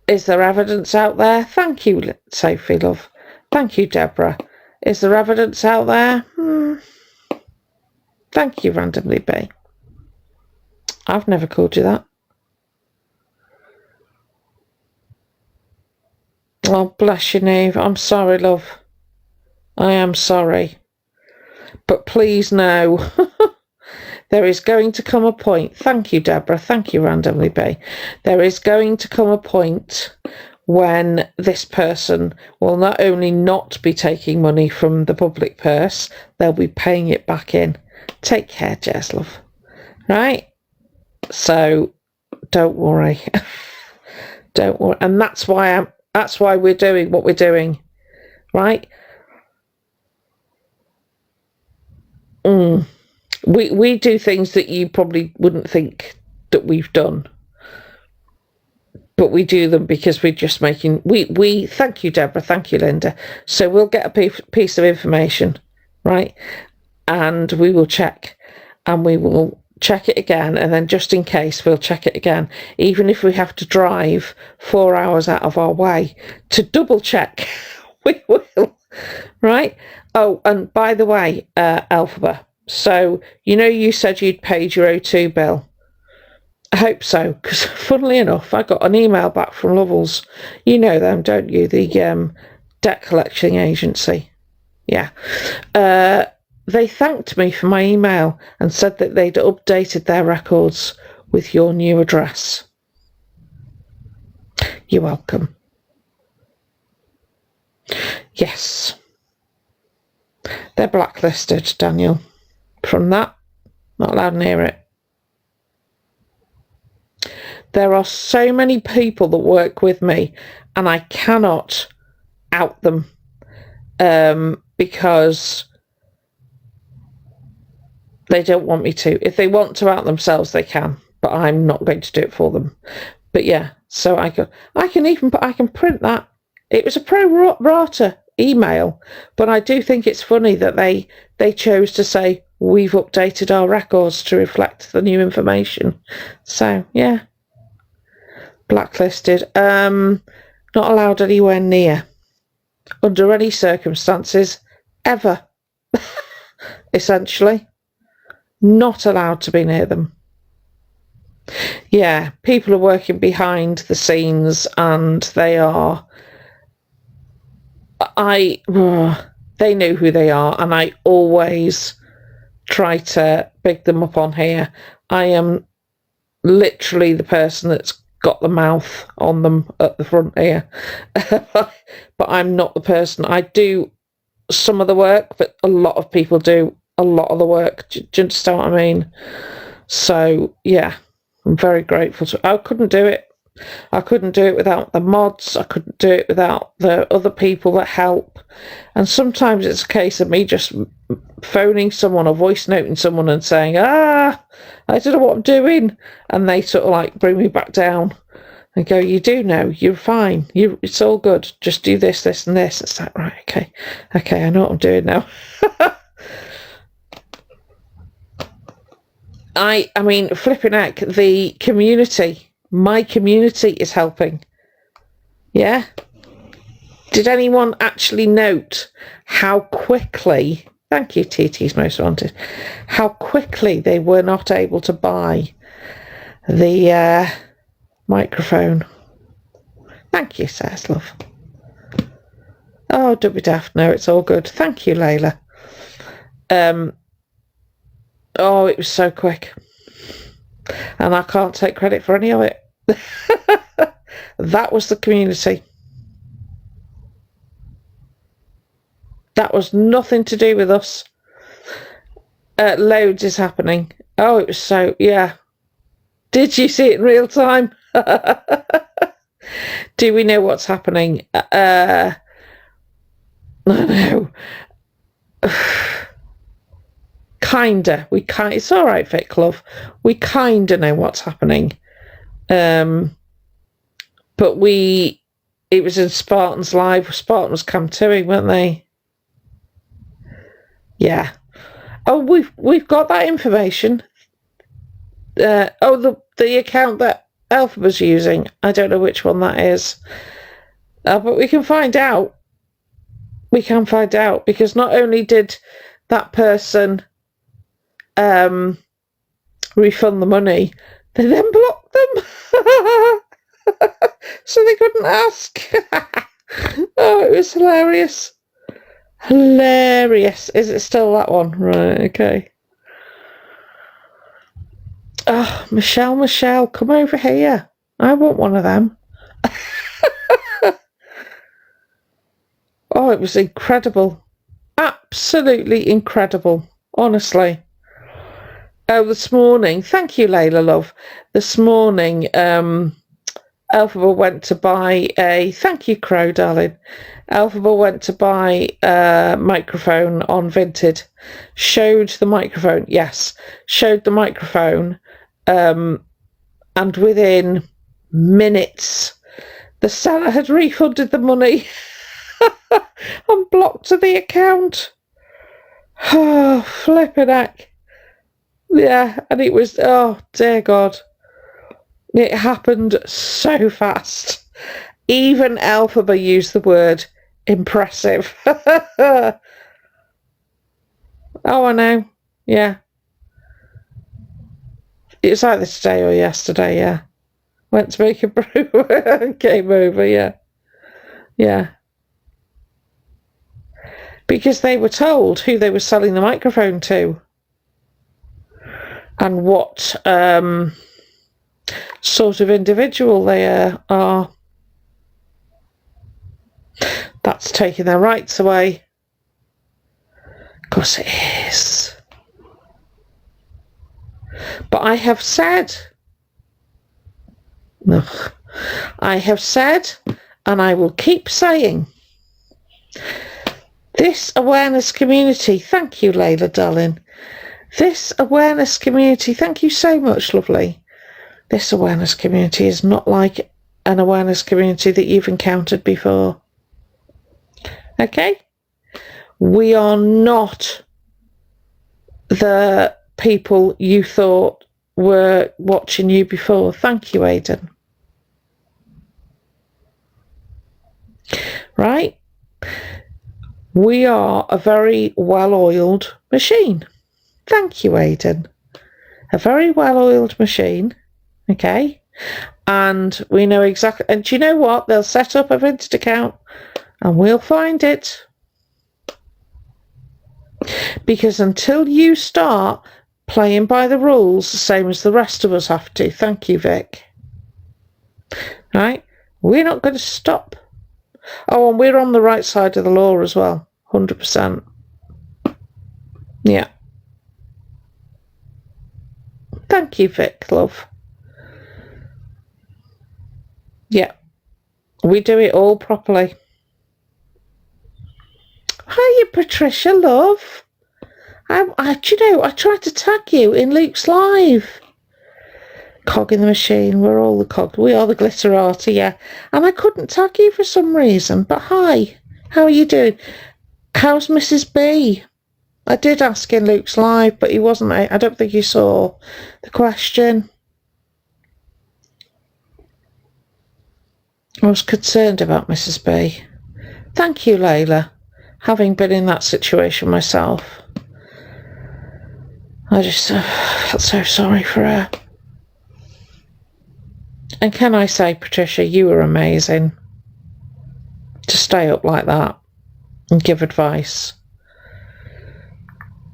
Is there evidence out there? Thank you, Sophie, love. Thank you, Deborah. Is there evidence out there? Thank you, Randomly B. I've never called you that. Oh, bless you, Neve. I'm sorry, love. I am sorry. But please know, there is going to come a point. Thank you, Deborah. Thank you, Randomly B. There is going to come a point when this person will not only not be taking money from the public purse, they'll be paying it back in. Take care, Jez, love. Right? So don't worry. Don't worry. And that's why we're doing what we're doing. Right? We do things that you probably wouldn't think that we've done. But we do them because we're just making... We thank you, Deborah. Thank you, Linda. So we'll get a piece of information, right? And we will check. And we will check it again. And then just in case, we'll check it again. Even if we have to drive 4 hours out of our way to double check, we will. Right? Oh, and by the way, Alphaba. So, you said you'd paid your O2 bill. I hope so, because funnily enough, I got an email back from Lovells. You know them, don't you? The debt collecting agency. Yeah. They thanked me for my email and said that they'd updated their records with your new address. You're welcome. Yes. They're blacklisted, Daniel. From that, not allowed near it. There are so many people that work with me and I cannot out them because they don't want me to. If they want to out themselves, they can, but I'm not going to do it for them. But yeah, so I can print that. It was a pro rata email, but I do think it's funny that they chose to say, we've updated our records to reflect the new information. So yeah. Blacklisted. Not allowed anywhere near. Under any circumstances. Ever. Essentially. Not allowed to be near them. Yeah, people are working behind the scenes and they are... they know who they are and I always try to big them up on here. I am literally the person that's got the mouth on them at the front here. But I'm not the person. I do some of the work, but a lot of people do a lot of the work. Do you understand what I mean? So, yeah, I'm very grateful to... I couldn't do it. I couldn't do it without the mods. I couldn't do it without the other people that help. And sometimes it's a case of me just phoning someone or voice noting someone and saying, I don't know what I'm doing. And they sort of like bring me back down and go, you do know, you're fine. It's all good. Just do this, this and this. It's like, right, okay. Okay, I know what I'm doing now. I mean, flipping heck, the community... My community is helping. Yeah? Did anyone actually note how quickly, thank you, TT's Most Wanted, how quickly they were not able to buy the microphone? Thank you, says love. Oh, don't be daft. No, it's all good. Thank you, Layla. Oh, it was so quick. And I can't take credit for any of it. That was the community. That was nothing to do with us. Loads is happening. Oh, it was so, yeah. Did you see it in real time? Do we know what's happening? I know. Kinda. It's all right, Vic, love. We kinda know what's happening. But it was in Spartans Live. Spartan was Camtooing, weren't they? Yeah. Oh, we've got that information. The account that Alphaba's using. I don't know which one that is. But we can find out. We can find out, because not only did that person refund the money, they then blocked them. So they couldn't ask. Oh, it was hilarious. Hilarious. Is it still that one? Right, okay. Oh, Michelle, come over here. I want one of them. Oh, it was incredible. Absolutely incredible. Honestly. Oh, this morning, thank you, Layla, love. This morning, Elphaba went to buy thank you, Crow, darling. Elphaba went to buy a microphone on Vinted. Showed the microphone, and within minutes, the seller had refunded the money and blocked the account. Oh, flippin' heck. Yeah, and it was, oh, dear God. It happened so fast. Even Elphaba used the word impressive. Oh, I know. Yeah. It was either today or yesterday, yeah. Went to make a brew and came over, yeah. Yeah. Because they were told who they were selling the microphone to. And what sort of individual they are. That's taking their rights away. Of course it is. But I have said, and I will keep saying, this awareness community, thank you, Layla, darling. This awareness community, thank you so much, lovely. This awareness community is not like an awareness community that you've encountered before. Okay? We are not the people you thought were watching you before. Thank you, Aidan. Right? We are a very well-oiled machine. Thank you, Aidan. A very well-oiled machine, okay? And we know exactly... And do you know what? They'll set up a Vinted account and we'll find it. Because until you start playing by the rules, the same as the rest of us have to. Thank you, Vic. Right? We're not going to stop. Oh, and we're on the right side of the law as well. 100%. Yeah. Thank you, Vic, love. Yeah. We do it all properly. Hiya, Patricia, love. Do you know, I tried to tag you in Luke's live. Cog in the machine. We're all the cog. We are the glitterati, yeah. And I couldn't tag you for some reason. But hi. How are you doing? How's Mrs. B? I did ask in Luke's live, but he wasn't. I don't think he saw the question. I was concerned about Mrs. B. Thank you, Layla. Having been in that situation myself, I just felt so sorry for her. And can I say, Patricia, you were amazing. To stay up like that and give advice.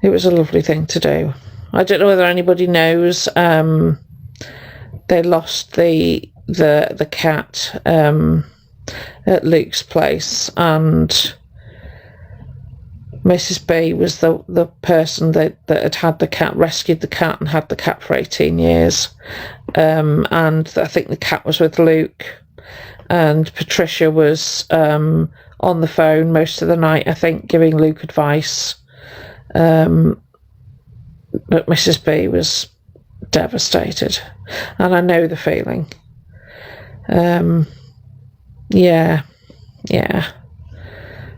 It was a lovely thing to do. I don't know whether anybody knows. They lost the cat at Luke's place, and Mrs. B was the person that had the cat, rescued the cat and had the cat for 18 years. And I think the cat was with Luke. and Patricia was on the phone most of the night, I think, giving Luke advice. But Mrs. B was devastated, and I know the feeling. Yeah.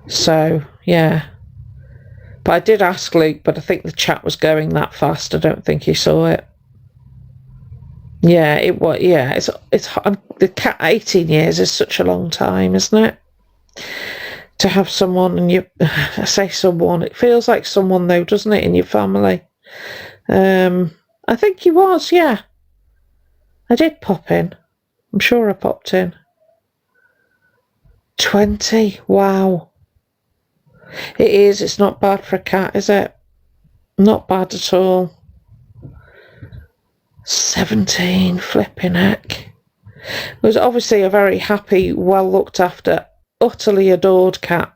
So, yeah. But I did ask Luke, but I think the chat was going that fast. I don't think he saw it. Yeah, it was. Yeah, it's the cat. 18 years is such a long time, isn't it? To have someone, and I say someone, it feels like someone though, doesn't it, in your family? I think he was. Yeah, I did pop in. I'm sure I popped in. 20. Wow. It is. It's not bad for a cat, is it? Not bad at all. 17. Flipping heck. It was obviously a very happy, well looked after, utterly adored cat.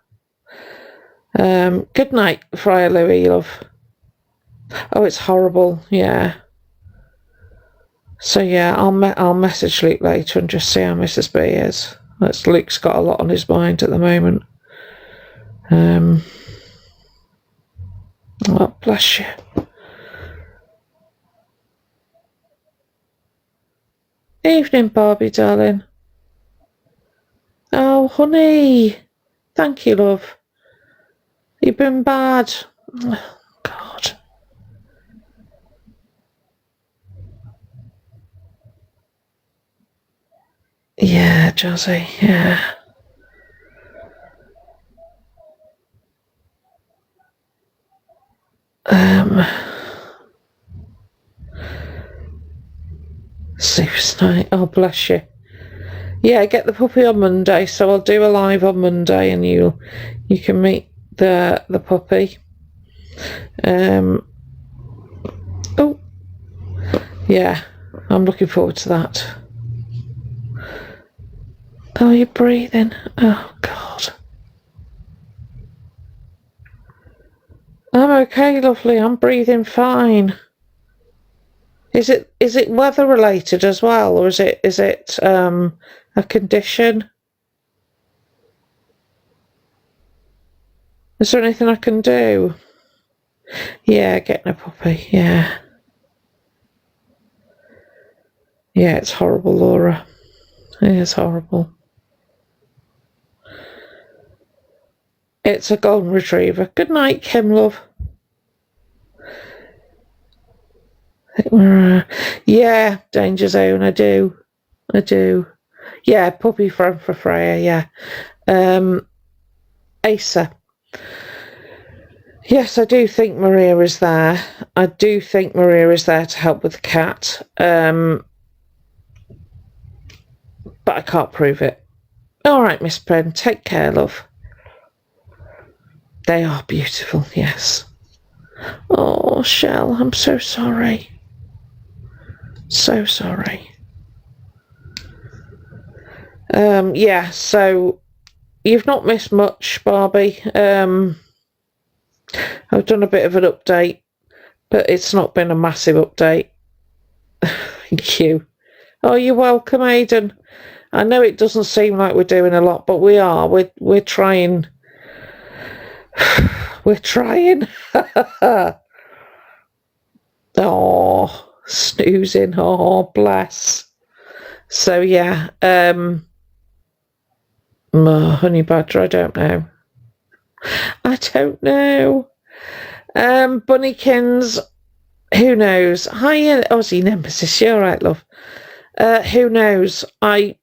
Good night, Friar Louis, love. Oh, it's horrible. Yeah. So yeah, I'll message Luke later and just see how Mrs. B is. Luke's got a lot on his mind at the moment. Oh, bless you. Evening, Barbie, darling. Oh, honey. Thank you, love. You've been bad. Oh, God. Yeah, Jazzy, yeah. Sleepless night. Oh, bless you. Yeah, get the puppy on Monday, so I'll do a live on Monday, and you can meet the puppy. Oh, yeah, I'm looking forward to that. Oh, you're breathing. Oh, God. I'm okay, lovely. I'm breathing fine. Is it weather related as well, or is it a condition? Is there anything I can do? Yeah, getting a puppy. Yeah. Yeah, it's horrible, Laura. It is horrible. It's a golden retriever. Good night, Kim, love. Yeah, danger zone. I do. Yeah, puppy for Freya. Yeah. Asa. Yes, I do think Maria is there. I do think Maria is there to help with the cat. But I can't prove it. All right, Miss Bren. Take care, love. They are beautiful. Yes. Oh, Shell, I'm so sorry. So sorry. Yeah, so you've not missed much, Barbie. I've done a bit of an update, but it's not been a massive update. Thank you. Oh, you're welcome, Aidan. I know it doesn't seem like we're doing a lot, but we are. We're trying. We're trying. Oh, snoozing. Oh, bless. So yeah, honey badger, I don't know. Bunnykins, who knows? Hi, Aussie Nemesis, you're right, love. Who knows? I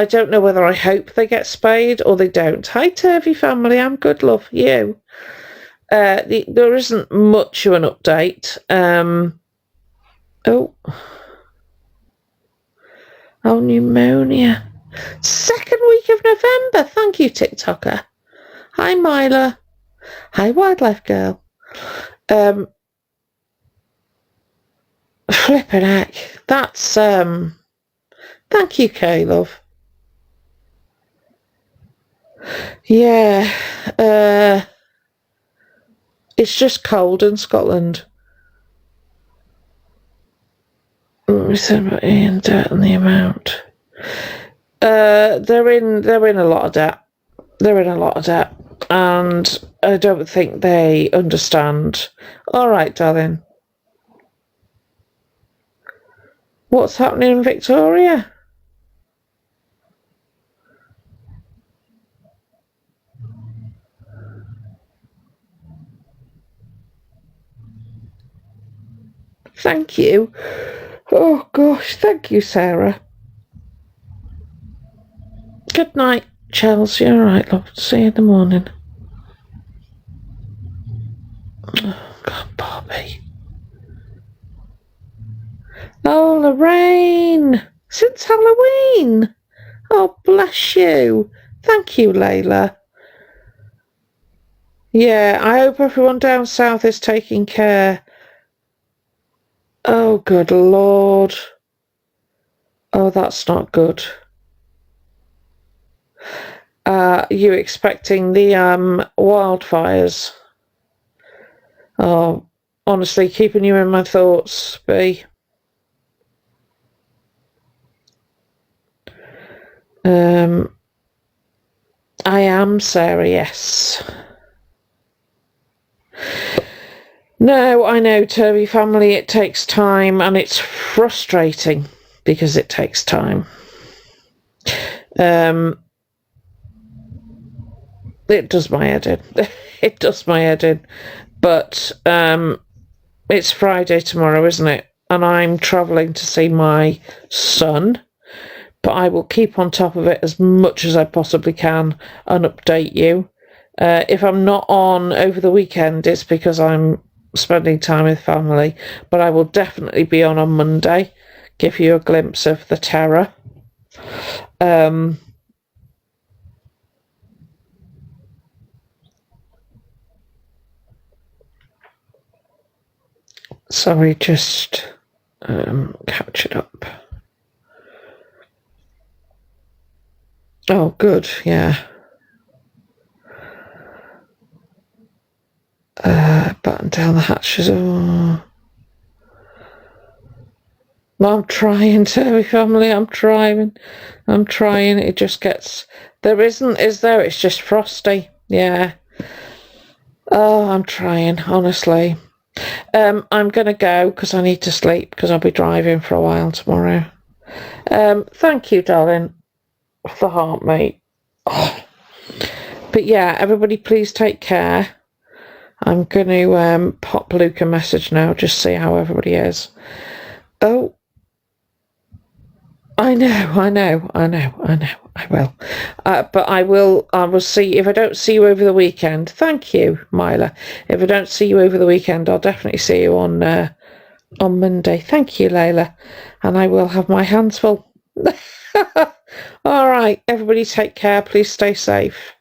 don't know whether I hope they get spayed or they don't. Hi, Turvy family, I'm good, love. You? There isn't much of an update. Oh, pneumonia. 2nd week of November. Thank you, TikToker. Hi, Myla. Hi, Wildlife Girl. Flippin' heck. That's, thank you, Kay, love. Yeah, it's just cold in Scotland. We said about Ian dirt and the amount. They're in a lot of debt. They're in a lot of debt, and I don't think they understand. All right, darling. What's happening in Victoria? Thank you. Oh gosh, thank you, Sarah. Good night, Chelsea. All right, love. See you in the morning. Oh God, Bobby. Oh, Lorraine. Since Halloween. Oh, bless you. Thank you, Layla. Yeah, I hope everyone down south is taking care. Oh, good Lord. Oh, that's not good. You expecting the wildfires? Oh, honestly, keeping you in my thoughts, B. I am, Sarah, yes. No, I know, Turvy family, it takes time, and it's frustrating because it takes time. It does my head in. It does my head in. But it's Friday tomorrow, isn't it? And I'm travelling to see my son. But I will keep on top of it as much as I possibly can and update you. If I'm not on over the weekend, it's because I'm spending time with family. But I will definitely be on Monday, give you a glimpse of the terror. Sorry, just catch it up. Oh, good, yeah. Button down the hatches. Oh. I'm trying to, family. I'm trying. It just gets. There isn't, is there? It's just frosty. Yeah. Oh, I'm trying, honestly. I'm gonna go because I need to sleep because I'll be driving for a while tomorrow. Thank you, darling, for the heart, mate. Oh. But yeah, everybody, please take care. I'm going to pop Luke a message now, just see how everybody is. Oh, I know. I will. But I will see, if I don't see you over the weekend, thank you, Myla. If I don't see you over the weekend, I'll definitely see you on Monday. Thank you, Layla. And I will have my hands full. All right, everybody take care. Please stay safe.